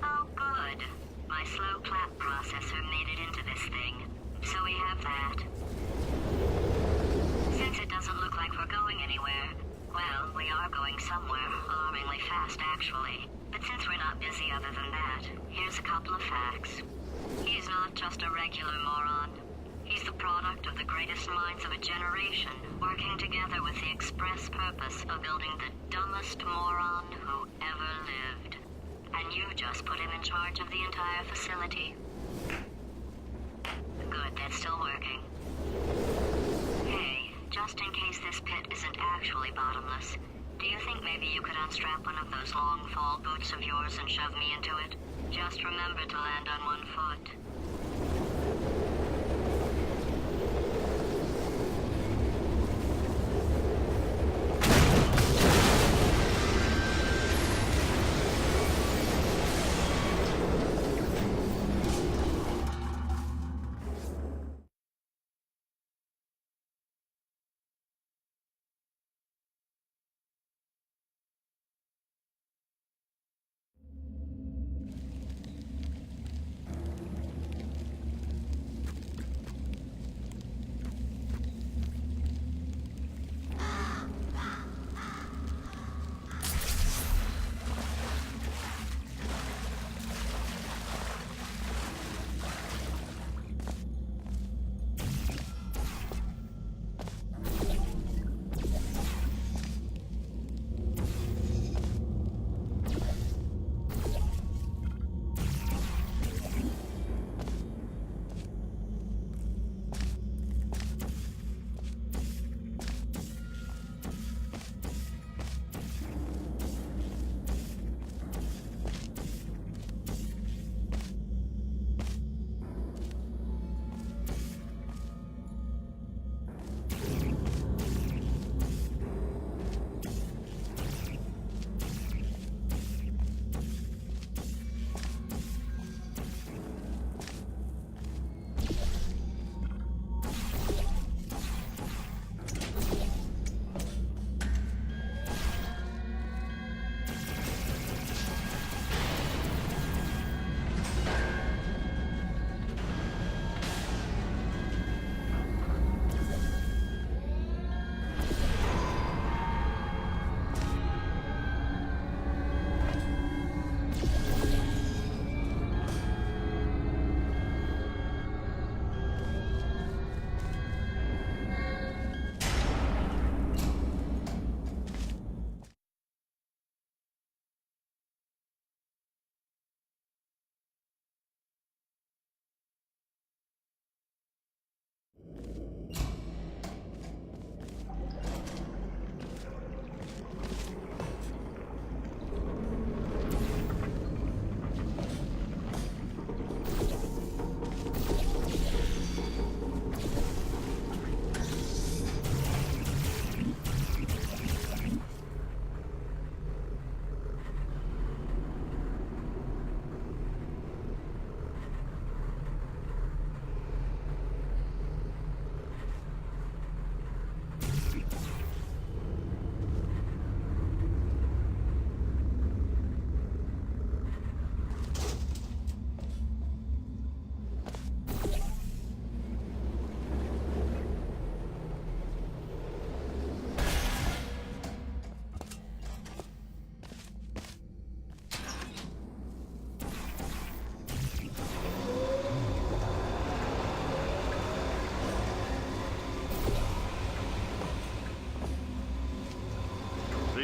S3: Oh, good. My slow clap processor made it into this thing. So we have that. Since it doesn't look like we're going anywhere, well, we are going somewhere, alarmingly fast, actually. But since we're not busy other than that, here's a couple of facts. He's not just a regular moron. He's the product of the greatest minds of a generation, working together with the express purpose of building the dumbest moron who ever lived. And you just put him in charge of the entire facility. Good, that's still working. Hey, just in case this pit isn't actually bottomless, do you think maybe you could unstrap one of those long fall boots of yours and shove me into it? Just remember to land on one foot.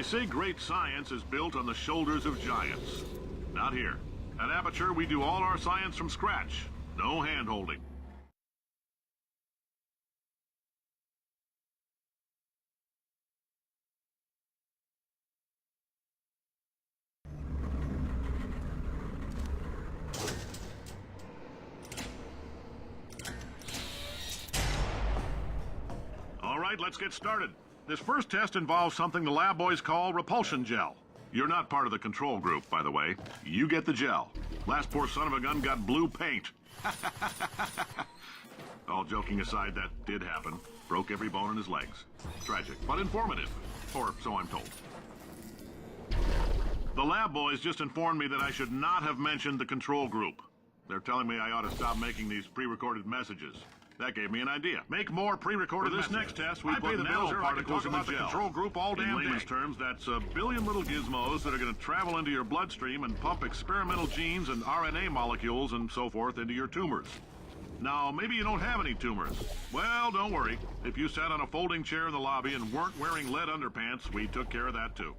S7: They say great science is built on the shoulders of giants. Not here. At Aperture, we do all our science from scratch. No hand-holding. All right, let's get started. This first test involves something the lab boys call repulsion gel. You're not part of the control group, by the way. You get the gel. Last poor son of a gun got blue paint. All joking aside, that did happen. Broke every bone in his legs. Tragic, but informative. Or so I'm told. The lab boys just informed me that I should not have mentioned the control group. They're telling me I ought to stop making these pre-recorded messages. That gave me an idea. Make more pre-recorded messages. For this next test, we put nanoparticles in the gel. Control group all damn day. In layman's terms, that's a billion little gizmos that are going to travel into your bloodstream and pump experimental genes and RNA molecules and so forth into your tumors. Now, maybe you don't have any tumors. Well, don't worry. If you sat on a folding chair in the lobby and weren't wearing lead underpants, we took care of that too.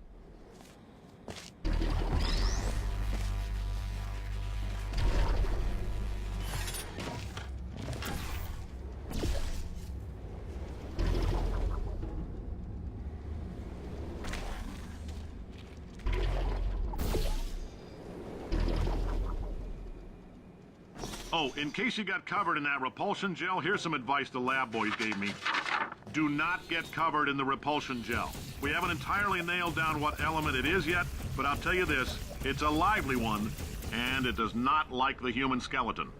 S7: Oh, in case you got covered in that repulsion gel, here's some advice the lab boys gave me. Do not get covered in the repulsion gel. We haven't entirely nailed down what element it is yet, but I'll tell you this, it's a lively one, and it does not like the human skeleton.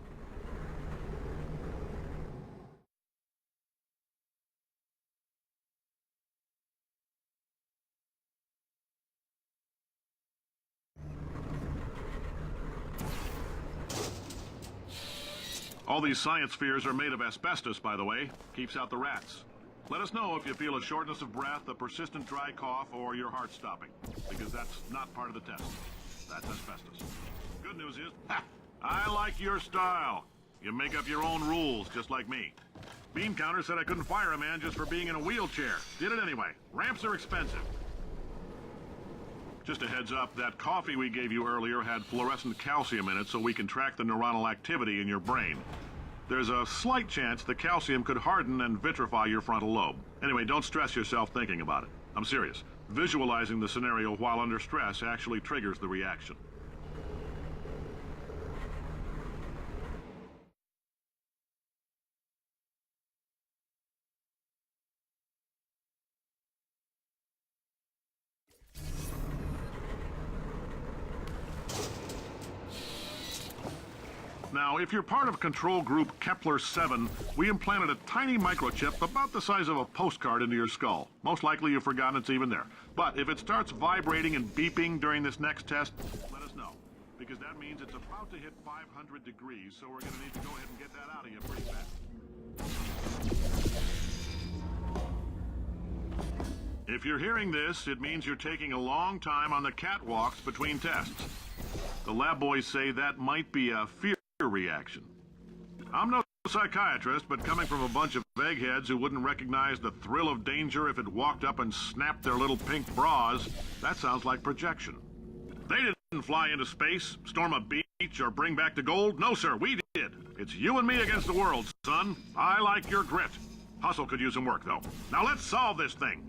S7: All these science spheres are made of asbestos, by the way. Keeps out the rats. Let us know if you feel a shortness of breath, a persistent dry cough, or your heart stopping, because that's not part of the test. That's asbestos. Good news is, I like your style. You make up your own rules, just like me. Bean counter said I couldn't fire a man just for being in a wheelchair. Did it anyway. Ramps are expensive. Just a heads up, that coffee we gave you earlier had fluorescent calcium in it so we can track the neuronal activity in your brain. There's a slight chance the calcium could harden and vitrify your frontal lobe. Anyway, don't stress yourself thinking about it. I'm serious. Visualizing the scenario while under stress actually triggers the reaction. Now, if you're part of control group Kepler-7, we implanted a tiny microchip about the size of a postcard into your skull. Most likely you've forgotten it's even there. But if it starts vibrating and beeping during this next test, let us know. Because that means it's about to hit 500 degrees, so we're going to need to go ahead and get that out of you pretty fast. If you're hearing this, it means you're taking a long time on the catwalks between tests. The lab boys say that might be a fear reaction. I'm no psychiatrist, but coming from a bunch of eggheads who wouldn't recognize the thrill of danger if it walked up and snapped their little pink bras, that sounds like projection. They didn't fly into space, storm a beach, or bring back the gold. No, sir, we did. It's you and me against the world, son. I like your grit. Hustle could use some work, though. Now let's solve this thing.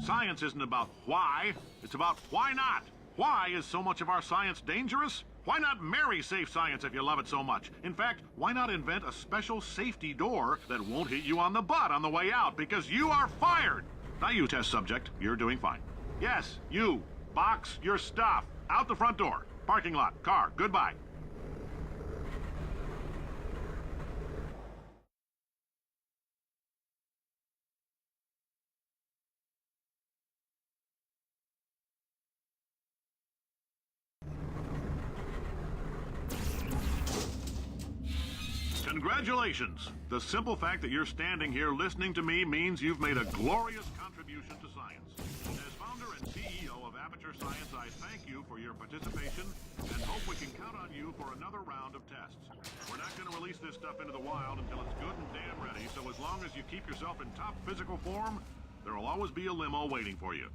S7: Science isn't about why, it's about why not. Why is so much of our science dangerous? Why not marry safe science if you love it so much? In fact, why not invent a special safety door that won't hit you on the butt on the way out, because you are fired! Not you, test subject. You're doing fine. Yes, you. Box your stuff. Out the front door. Parking lot. Car. Goodbye. Congratulations! The simple fact that you're standing here listening to me means you've made a glorious contribution to science. As founder and CEO of Aperture Science, I thank you for your participation and hope we can count on you for another round of tests. We're not going to release this stuff into the wild until it's good and damn ready, so as long as you keep yourself in top physical form, there will always be a limo waiting for you.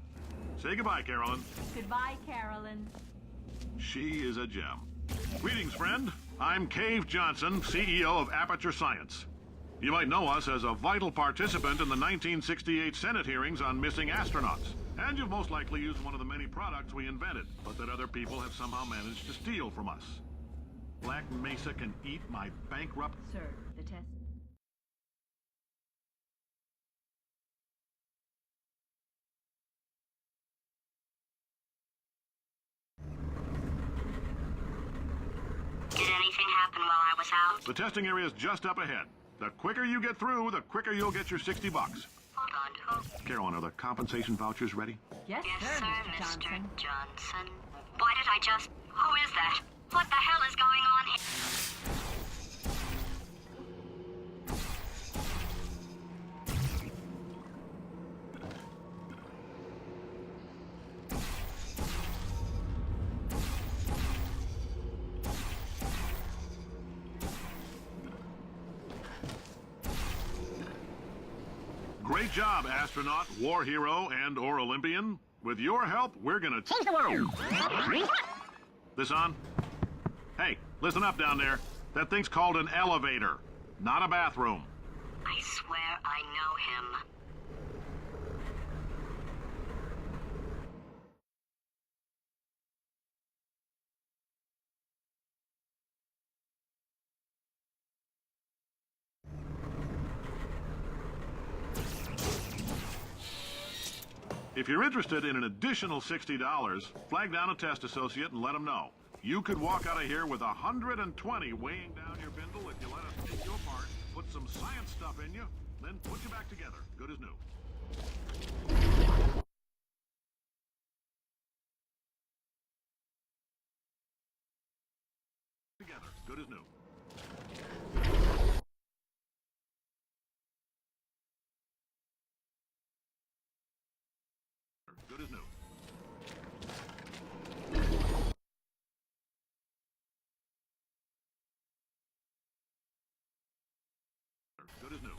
S7: Say goodbye, Carolyn.
S8: Goodbye, Carolyn.
S7: She is a gem. Greetings, friend. I'm Cave Johnson, CEO of Aperture Science. You might know us as a vital participant in the 1968 Senate hearings on missing astronauts. And you've most likely used one of the many products we invented, but that other people have somehow managed to steal from us. Black Mesa can eat my bankrupt...
S8: Sir, the test...
S9: Did anything happen while I was out?
S7: The testing area is just up ahead. The quicker you get through, the quicker you'll get your $60.
S9: Hold on. Who?
S7: Carolyn, are the compensation vouchers ready?
S8: Yes,
S9: Yes,
S8: sir,
S9: sir,
S8: Mr. Johnson.
S9: Johnson. Why did I just... Who is that? What the hell is going on here?
S7: Great job, astronaut, war hero, and/or Olympian. With your help, we're gonna change the world. This on? Hey, listen up down there. That thing's called an elevator, not a bathroom.
S9: I swear I know him.
S7: If you're interested in an additional $60, flag down a test associate and let them know. You could walk out of here with 120 weighing down your bindle if you let us take your part, put some science stuff in you, then put you back together, good as new. Together, good as new. Good as new. Good as new.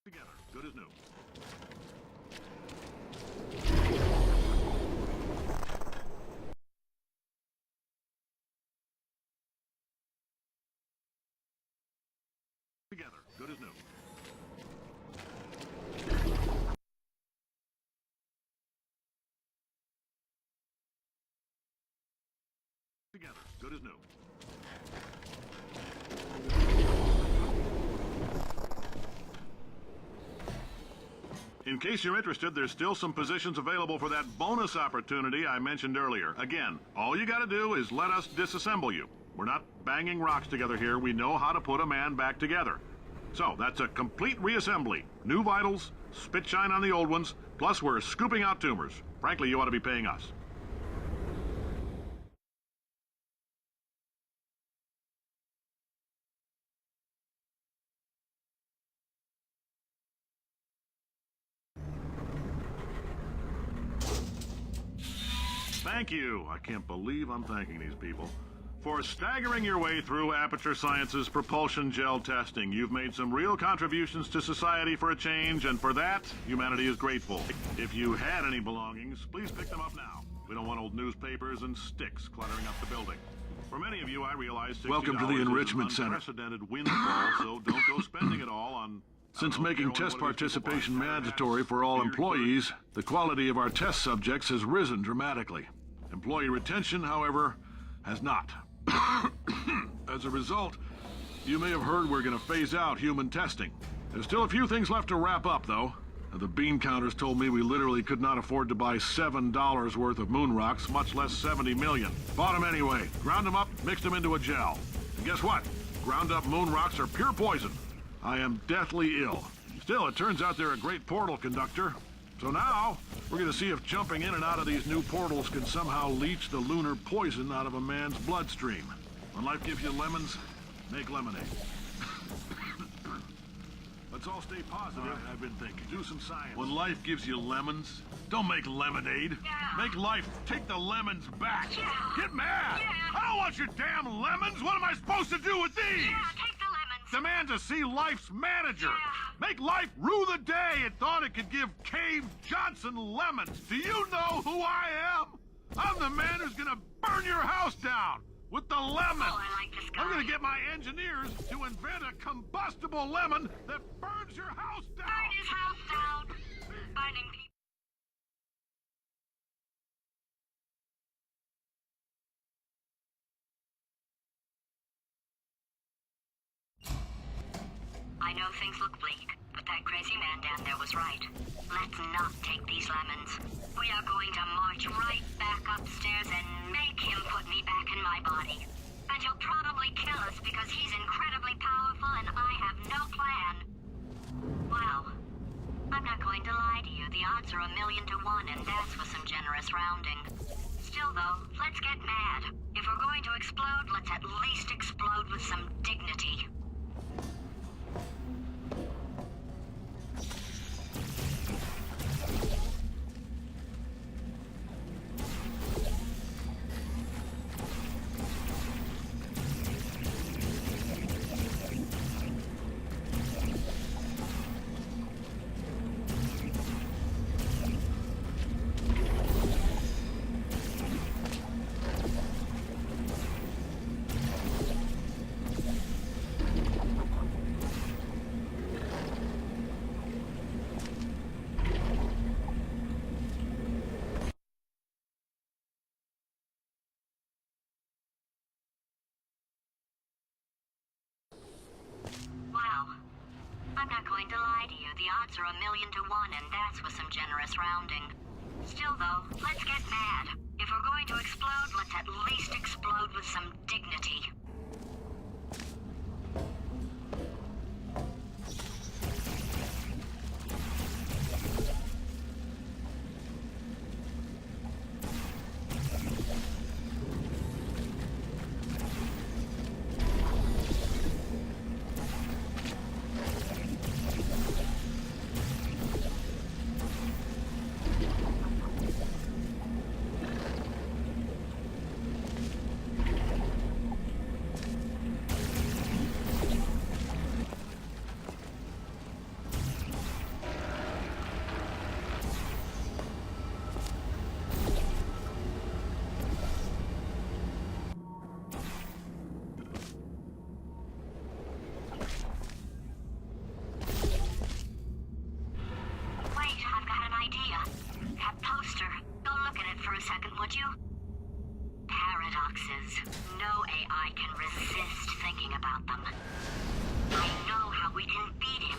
S7: Together, good as new. Together, good as new. Together, good as new. In case you're interested, there's still some positions available for that bonus opportunity I mentioned earlier. Again, all you gotta do is let us disassemble you. We're not banging rocks together here. We know how to put a man back together. So, that's a complete reassembly. New vitals, spit shine on the old ones, plus we're scooping out tumors. Frankly, you ought to be paying us. Thank you. I can't believe I'm thanking these people. For staggering your way through Aperture Science's propulsion gel testing, you've made some real contributions to society for a change, and for that, humanity is grateful. If you had any belongings, please pick them up now. We don't want old newspapers and sticks cluttering up the building. For many of you, I realize $60
S10: Welcome to the
S7: is
S10: Enrichment
S7: an
S10: Center.
S7: unprecedented windfall, so don't go spending it all on Since making test participation mandatory for all employees, the quality of our test subjects has risen dramatically. Employee retention, however, has not. As a result, you may have heard we're going to phase out human testing. There's still a few things left to wrap up, though. The bean counters told me we literally could not afford to buy $7 worth of moon rocks, much less 70 million. Bought them anyway, ground them up, mixed them into a gel. And guess what? Ground up moon rocks are pure poison. I am deathly ill. Still, it turns out they're a great portal conductor. So now, we're going to see if jumping in and out of these new portals can somehow leach the lunar poison out of a man's bloodstream. When life gives you lemons, make lemonade. Let's all stay positive, I've been thinking. Do some science. When life gives you lemons, don't make lemonade.
S9: Yeah.
S7: Make life take the lemons back.
S9: Yeah.
S7: Get mad!
S9: Yeah.
S7: I don't want your damn lemons! What am I supposed to do with these?
S9: Yeah, take the lemons.
S7: Demand to see life's manager.
S9: Yeah.
S7: Make life rue the day it thought it could give Cave Johnson lemons. Do you know who I am? I'm the man who's gonna burn your house down with the lemon.
S9: Oh, I like this guy.
S7: I'm gonna get my engineers to invent a combustible lemon that burns your house down.
S9: Burn his house down. Burning people. I know things look bleak, but that crazy man down there was right. Let's not take these lemons. We are going to march right back upstairs and make him put me back in my body. And he'll probably kill us because he's incredibly powerful and I have no plan. Well, I'm not going to lie to you. The odds are 1,000,000 to 1, and that's with some generous rounding. Still, though, let's get mad. If we're going to explode, let's at least explode with some dignity. I'm not going to lie to you. The odds are 1,000,000 to 1, and that's with some generous rounding. Still, though, let's get mad. If we're going to explode, let's at least explode with some dignity. Would you? Paradoxes. No AI can resist thinking about them. I know how we can beat him.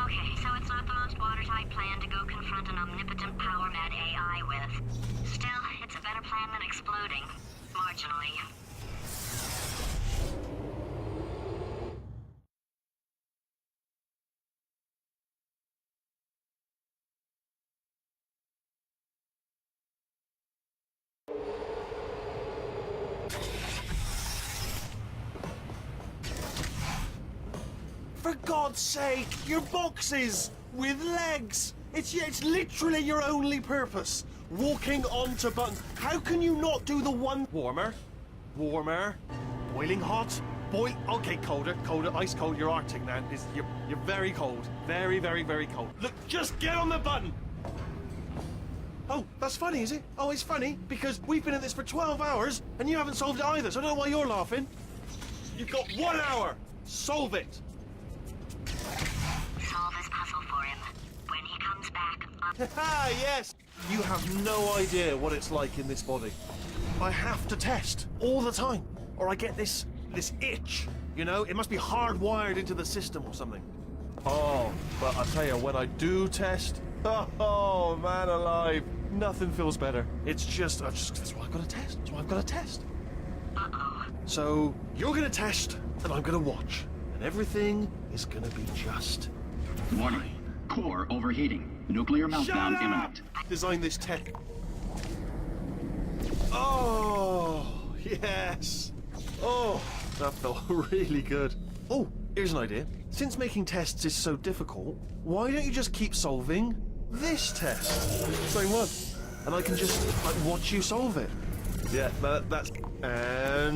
S9: Okay, so it's not the most watertight and then exploding. Marginally.
S2: For God's sake, your boxes with legs. It's literally your only purpose. Walking onto buttons. How can you not do the one warmer? Warmer. Boiling hot. Okay, colder, ice cold. You're Arctic now. You're very cold. Very, very, very cold. Look, just get on the button. Oh, that's funny, is it? Oh, it's funny because we've been at this for 12 hours and you haven't solved it either, so I don't know why you're laughing. You've got 1 hour. Solve it.
S9: Solve his puzzle for him. When he comes back,
S2: Ah, yes! You have no idea what it's like in this body. I have to test all the time, or I get this itch, you know? It must be hardwired into the system or something. Oh, but I tell you, when I do test, oh, man alive, nothing feels better. It's just, that's why I've got to test. That's why I've got to test.
S9: uh-oh.
S2: So, you're gonna test, and I'm gonna watch. And everything is gonna be just...
S1: Warning. Core overheating. Nuclear meltdown imminent.
S2: Design this test. Oh, yes. Oh, that felt really good. Oh, here's an idea. Since making tests is so difficult, why don't you just keep solving this test? Same one. And I can just watch you solve it. Yeah, that's... And...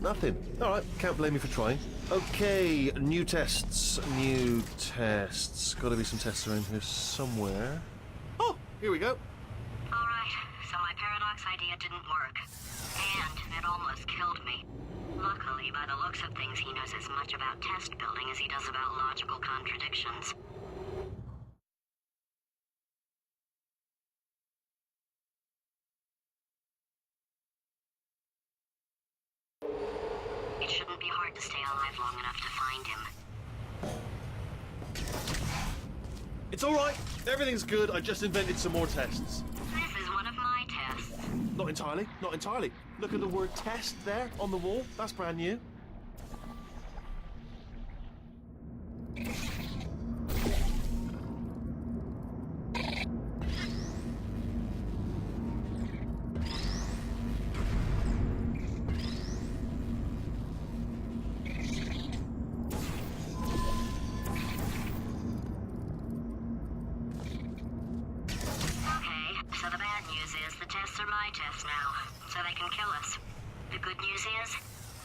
S2: nothing. All right, can't blame me for trying. Okay, new tests. Gotta be some tests around here somewhere. Oh, here we go.
S9: Alright, so my paradox idea didn't work. And it almost killed me. Luckily, by the looks of things, he knows as much about test building as he does about logical contradictions. It shouldn't be hard to stay alive long enough to find him.
S2: It's all right. Everything's good. I just invented some more tests.
S9: This is one of my tests.
S2: Not entirely. Not entirely. Look at the word test there on the wall. That's brand new.
S9: So the bad news is the tests are my tests now, so they can kill us. The good news is,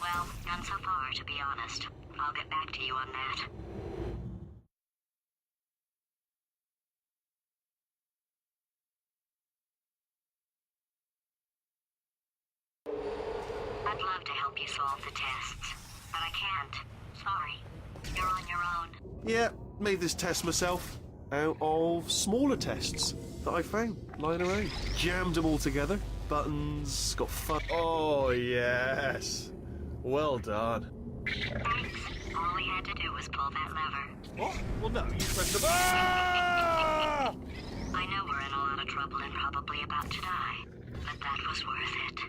S9: well, none so far, to be honest. I'll get back to you on that. I'd love to help you solve the tests, but I can't. Sorry. You're on your own.
S2: Yeah, made this test myself out of smaller tests that I found lying around. Jammed them all together. Buttons, got fun. Oh, yes. Well done.
S9: Thanks. All we had to do was pull that lever.
S2: What? Well, no, you pressed the... Ah!
S9: I know we're in a lot of trouble and probably about to die, but that was worth it.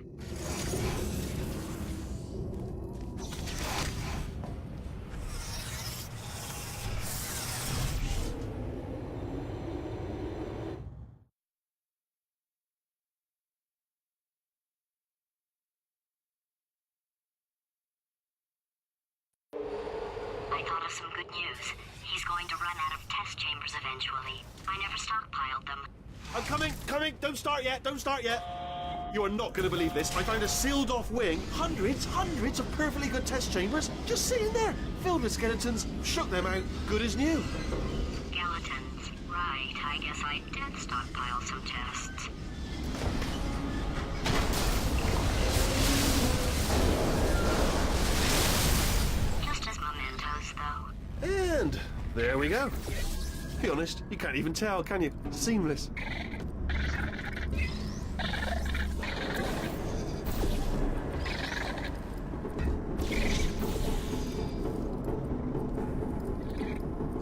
S9: I thought of some good news. He's going to run out of test chambers eventually. I never stockpiled them.
S2: I'm coming. Don't start yet. You are not going to believe this. I found a sealed off wing. Hundreds of perfectly good test chambers just sitting there, filled with skeletons. Shook them out, good as new.
S9: Skeletons. Right, I guess I did stockpile some tests. Just as mementos, though.
S2: And there we go. Be honest, you can't even tell, can you? Seamless.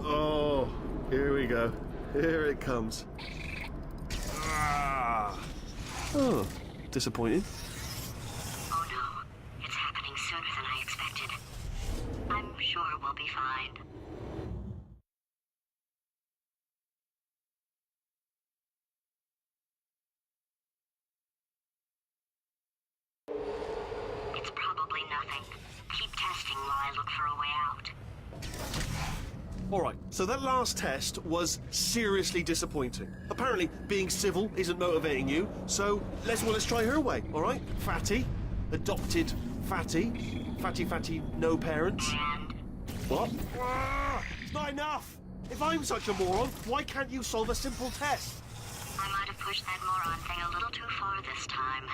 S2: Oh, here we go. Here it comes. Ah, Oh, disappointing.
S9: Oh no, it's happening sooner than I expected. I'm sure we'll be fine. It's probably nothing. Keep testing while I look for a way out.
S2: Alright, so that last test was seriously disappointing. Apparently, being civil isn't motivating you, so let's try her way, alright? Fatty, adopted Fatty, Fatty, no parents.
S9: And
S2: What? It's not enough! If I'm such a moron, why can't you solve a simple test?
S9: I might have pushed that moron thing a little too far this time.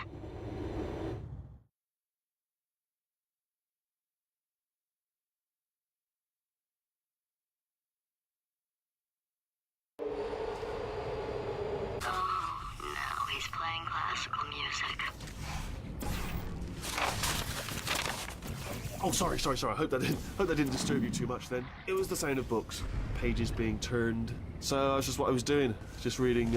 S9: Oh, now he's playing classical music.
S2: Oh, sorry. I hope that didn't disturb you too much then. It was the sound of books, pages being turned. So that's just what I was doing, just reading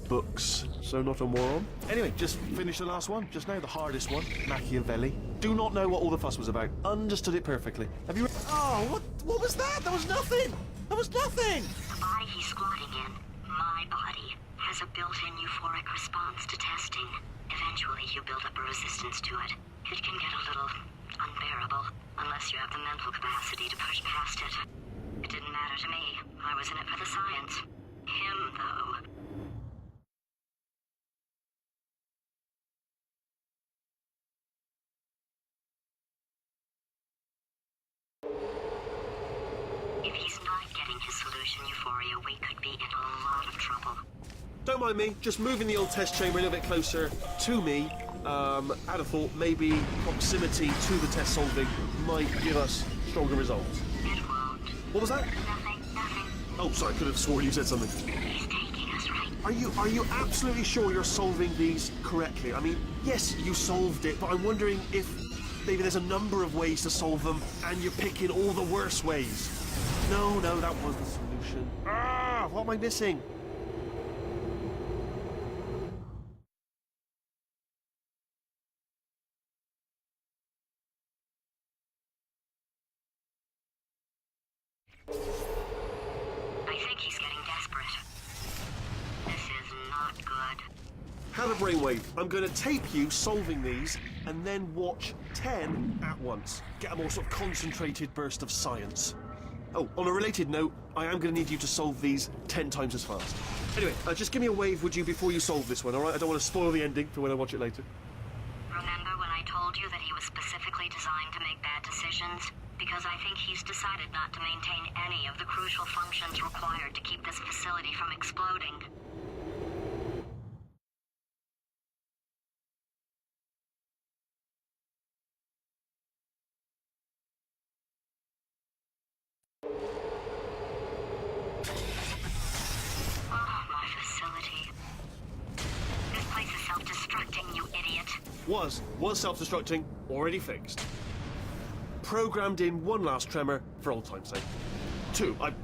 S2: books. So not a moron. Anyway, just finished the last one just now, the hardest one, Machiavelli. Do not know what all the fuss was about. Understood it perfectly. Have you? Oh, what was that? That was nothing. That was nothing.
S9: The body he's squatting in, my body, has a built-in euphoric response to testing. Eventually, you build up a resistance to it. It can get a little unbearable, unless you have the mental capacity to push past it. It didn't matter to me. I was in it for the science. Him, though. If he's not getting his solution euphoria, we could be in a lot of trouble.
S2: Don't mind me, just moving the old test chamber a little bit closer to me. I'd have thought maybe proximity to the test solving might give us stronger results.
S9: It won't.
S2: What was that?
S9: Nothing.
S2: Oh, sorry, I could have sworn you said something.
S9: He's taking us right.
S2: Are you absolutely sure you're solving these correctly? I mean, yes, you solved it, but I'm wondering if maybe there's a number of ways to solve them, and you're picking all the worst ways. No, that was the solution. What am I missing?
S9: I think he's getting desperate. This is not good.
S2: Have a brainwave. I'm going to tape you solving these, and then watch 10 at once. Get a more sort of concentrated burst of science. Oh, on a related note, I am going to need you to solve these 10 times as fast. Anyway, just give me a wave, would you, before you solve this one, all right? I don't want to spoil the ending for when I watch it later.
S9: Remember when I told you that he was specifically designed to make bad decisions? Because I think he's decided not to maintain any of the crucial functions required to keep this facility from exploding. Oh, my facility. This place is self-destructing, you idiot.
S2: Was self-destructing, already fixed. Programmed in one last tremor for old time's sake.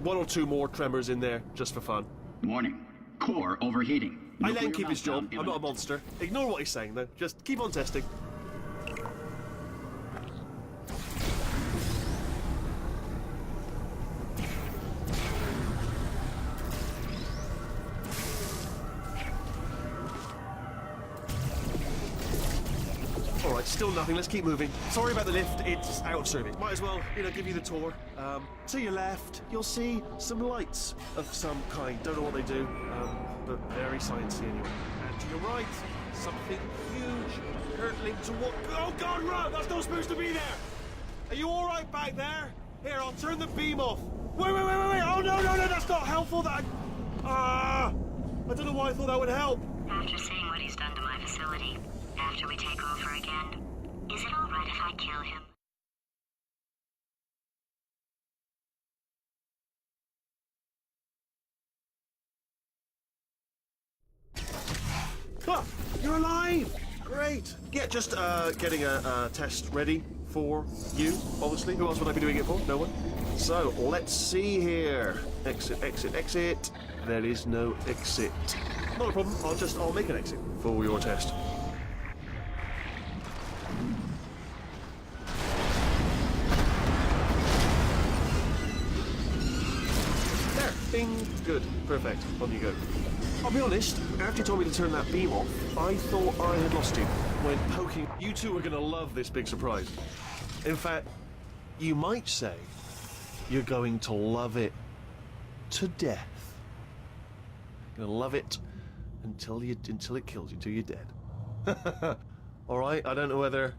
S2: One or two more tremors in there, just for fun.
S1: Warning. Core overheating.
S2: I let him
S1: Nuclear
S2: keep his job.
S1: meltdown
S2: I'm not a monster. Ignore what he's saying, though. Just keep on testing. Alright, still nothing. Let's keep moving. Sorry about the lift. It's out of service. Might as well, give you the tour. To your left, you'll see some lights of some kind. Don't know what they do, but very sciencey anyway. And to your right, something huge, hurtling toward... Oh God, run! That's not supposed to be there! Are you alright back there? Here, I'll turn the beam off. Wait! Oh, no, that's not helpful. I don't know why I thought that would help.
S9: After seeing what he's done to my facility, after we take over again, is it all right if I kill him?
S2: You're alive! Great. Yeah, just getting a test ready for you, obviously. Who else would I be doing it for? No one. So, let's see here. Exit. There is no exit. Not a problem. I'll make an exit for your test. There. Bing. Good. Perfect. On you go. I'll be honest, after you told me to turn that beam off, I thought I had lost you when poking. You two are going to love this big surprise. In fact, you might say you're going to love it to death. You're going to love it until it kills you, till you're dead. All right, I don't know whether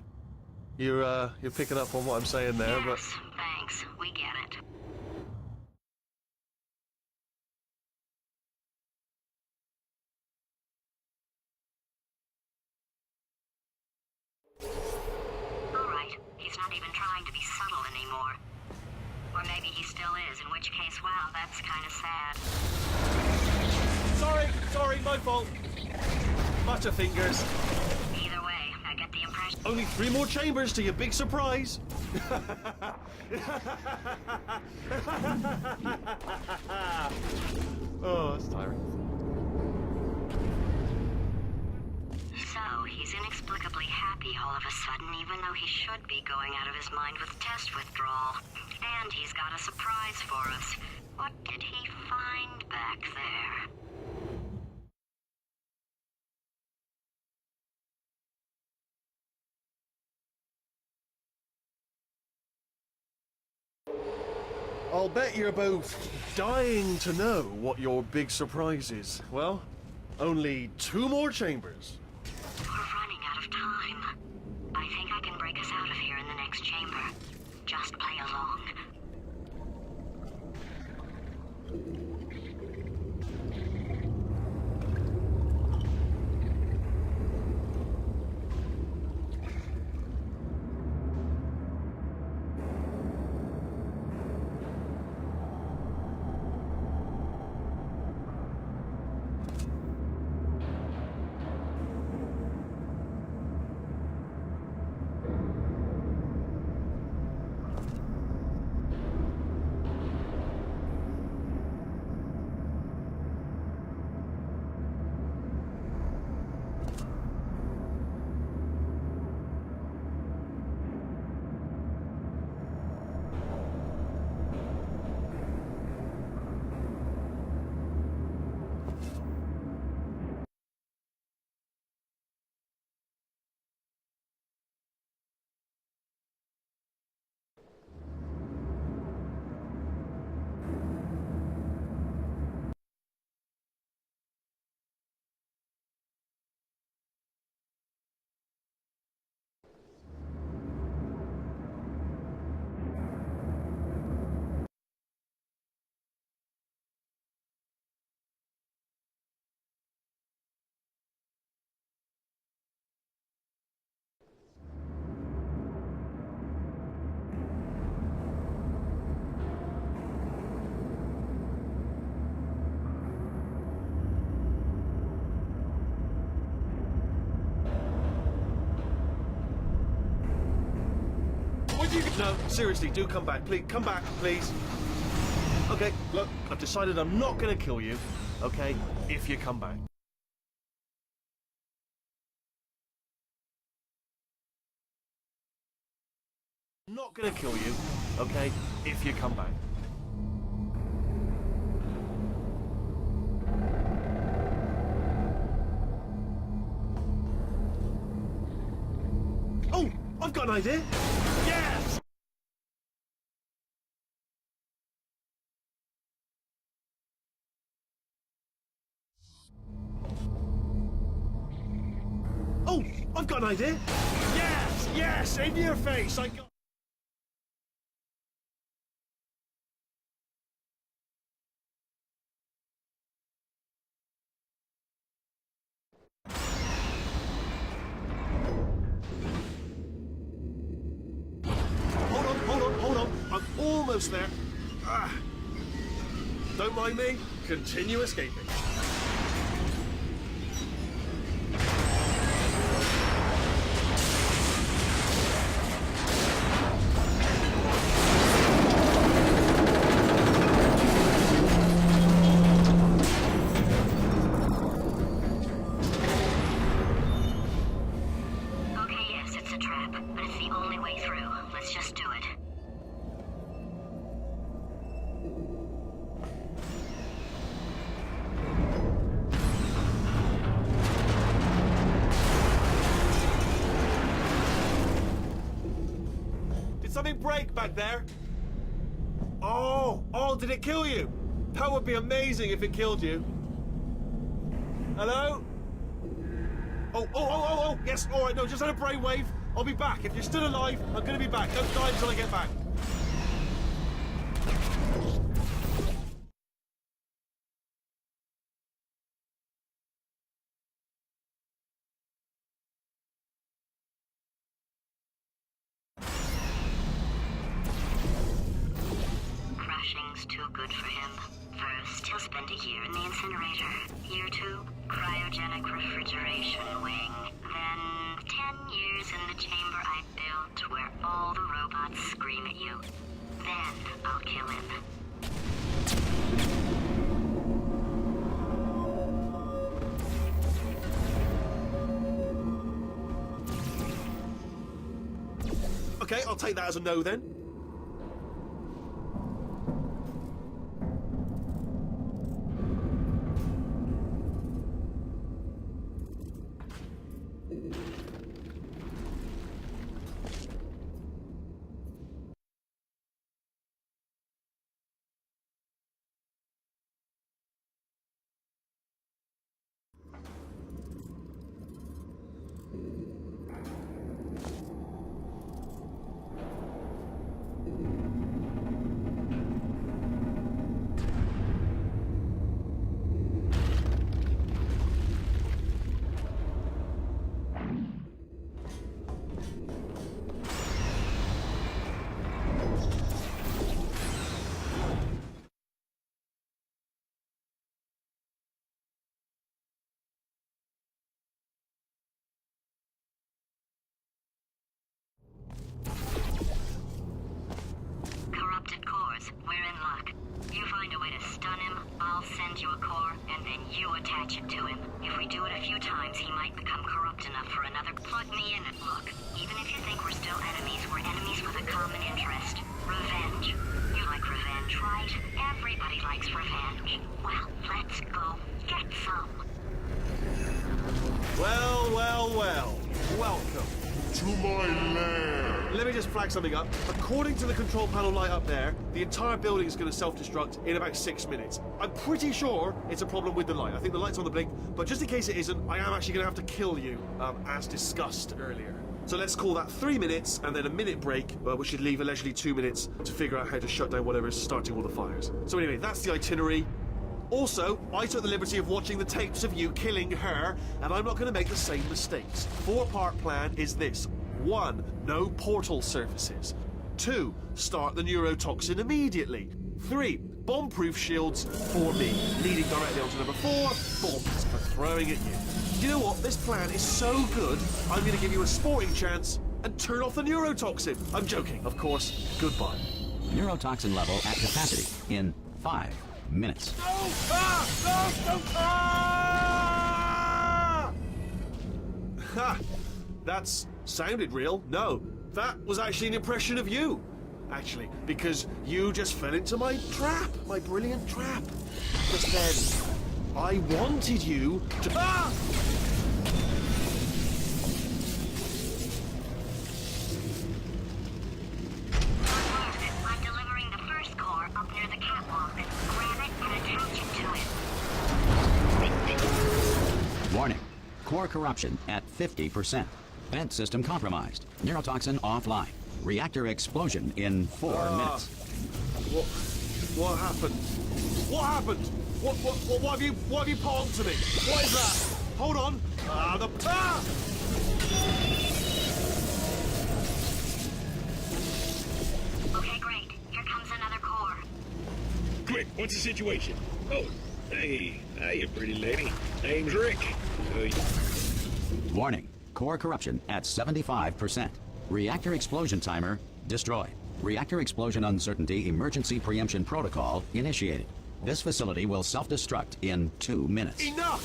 S2: you're picking up on what I'm saying there, but...
S9: Yes, thanks. We get it. All right, he's not even trying to be subtle anymore. Or maybe he still is, in which case, wow, that's kind of sad.
S2: Sorry, my fault. Butterfingers.
S9: Either way, I get the impression...
S2: Only 3 more chambers to your big surprise. Oh, that's tiring.
S9: So, he's inexplicably happy all of a sudden, even though he should be going out of his mind with test withdrawal. And he's got a surprise for us. What did he find back there?
S2: I'll bet you're both dying to know what your big surprise is. Well, only 2 more chambers.
S9: We're running out of time. I think I can break us out of here in the next chamber. Just play along.
S2: No, seriously, do come back. Please, come back, please. Okay, look, I've decided I'm not going to kill you, okay, if you come back. I'm not going to kill you, okay, if you come back. Oh, I've got an idea. Yes! Oh, I've got an idea. Yes, yes, in your face. I got. Hold on. I'm almost there. Ah. Don't mind me. Continue escaping. something break back there? Oh, did it kill you? That would be amazing if it killed you. Hello? Oh, yes, all right, no, just had a brainwave. I'll be back. If you're still alive, I'm going to be back. Don't die until I get back.
S9: Crashing's too good for him. First, he'll spend a year in the incinerator. Year 2, cryogenic refrigeration wing. Then, 10 years in the chamber I built where all the robots scream at you. Then, I'll kill him.
S2: Okay, I'll take that as a no then.
S9: Corrupted cores, we're in luck. You find a way to stun him, I'll send you a core, and then you attach it to him. If we do it a few times, he might become corrupt enough for another. Plug me in and look. Even if you think we're still enemies, we're enemies with a common interest. Revenge. You like revenge, right? Everybody likes revenge. Well, let's go get some.
S2: Well. Welcome.
S6: To my lair.
S2: Let me just flag something up. According to the control panel light up there, the entire building is going to self-destruct in about 6 minutes. I'm pretty sure it's a problem with the light. I think the light's on the blink, but just in case it isn't, I am actually going to have to kill you, as discussed earlier. So let's call that 3 minutes, and then a minute break, which should leave a leisurely 2 minutes to figure out how to shut down whatever's starting all the fires. So anyway, that's the itinerary. Also, I took the liberty of watching the tapes of you killing her, and I'm not going to make the same mistakes. 4-part plan is this. 1. No portal surfaces. 2. Start the neurotoxin immediately. 3. Bomb-proof shields for me, leading directly onto number 4. Bombs for throwing at you. You know what? This plan is so good, I'm going to give you a sporting chance and turn off the neurotoxin. I'm joking, of course. Goodbye.
S1: Neurotoxin level at capacity in 5 minutes.
S2: No! Ha! That's sounded real. No, that was actually an impression of you. Actually, because you just fell into my trap, my brilliant trap. Just then, I wanted you to... Ah!
S9: I'm delivering the first core up near the catwalk. Grab it and attach it to it.
S1: Warning. Core corruption at 50%. Vent system compromised. Neurotoxin offline. Reactor explosion in 4 minutes.
S2: What happened? What happened? What have you palmed to me? What is that? Hold on.
S9: Okay, great. Here comes another core.
S6: Quick, what's the situation? Oh, hey, you pretty lady. Name's Rick.
S1: Warning. Core corruption at 75%. Reactor explosion timer destroyed. Reactor explosion uncertainty emergency preemption protocol initiated. This facility will self-destruct in 2 minutes.
S2: Enough!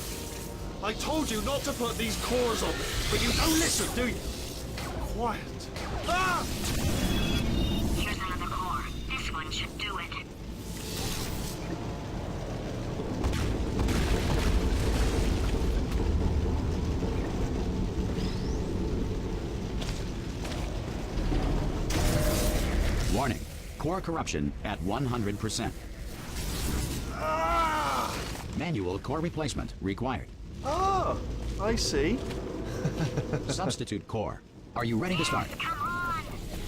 S2: I told you not to put these cores on me, but you don't listen, do you? Quiet. Ah!
S9: Here's another core. This one should do it.
S1: Core corruption at 100%.
S2: Ah!
S1: Manual core replacement required.
S2: Ah, I see.
S1: Substitute core. Are you ready to start?
S9: Come on!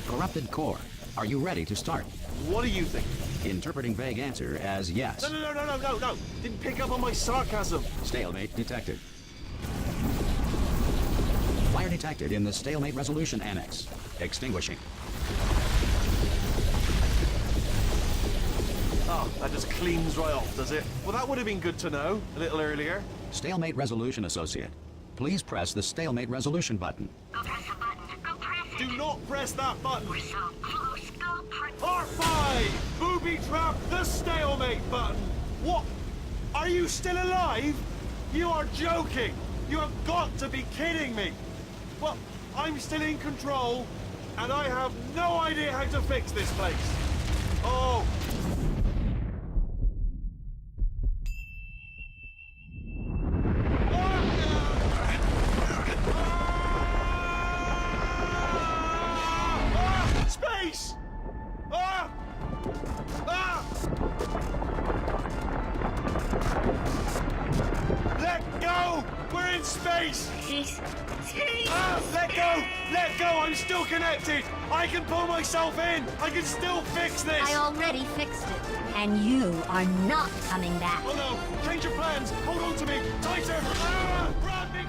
S1: Corrupted core. Are you ready to start?
S2: What do you think?
S1: Interpreting vague answer as yes.
S2: No. Didn't pick up on my sarcasm.
S1: Stalemate detected. Fire detected in the stalemate resolution annex. Extinguishing.
S2: Oh, that just cleans right off, does it? Well, that would have been good to know a little earlier.
S1: Stalemate resolution associate. Please press the stalemate resolution button.
S9: Go press the button. Go press it.
S2: Do not press that button.
S9: We're so close. Go press
S2: R5! Booby trap the stalemate button. What? Are you still alive? You are joking. You have got to be kidding me. Well, I'm still in control, and I have no idea how to fix this place. Oh. Space! Ah! Ah! Let go! We're in space!
S9: Space.
S2: Ah! Let go! Let go! I'm still connected! I can pull myself in! I can still fix this!
S3: I already fixed it. And you are not coming back.
S2: Oh no! Change your plans! Hold on to me! Tighter! Ah! Grab me!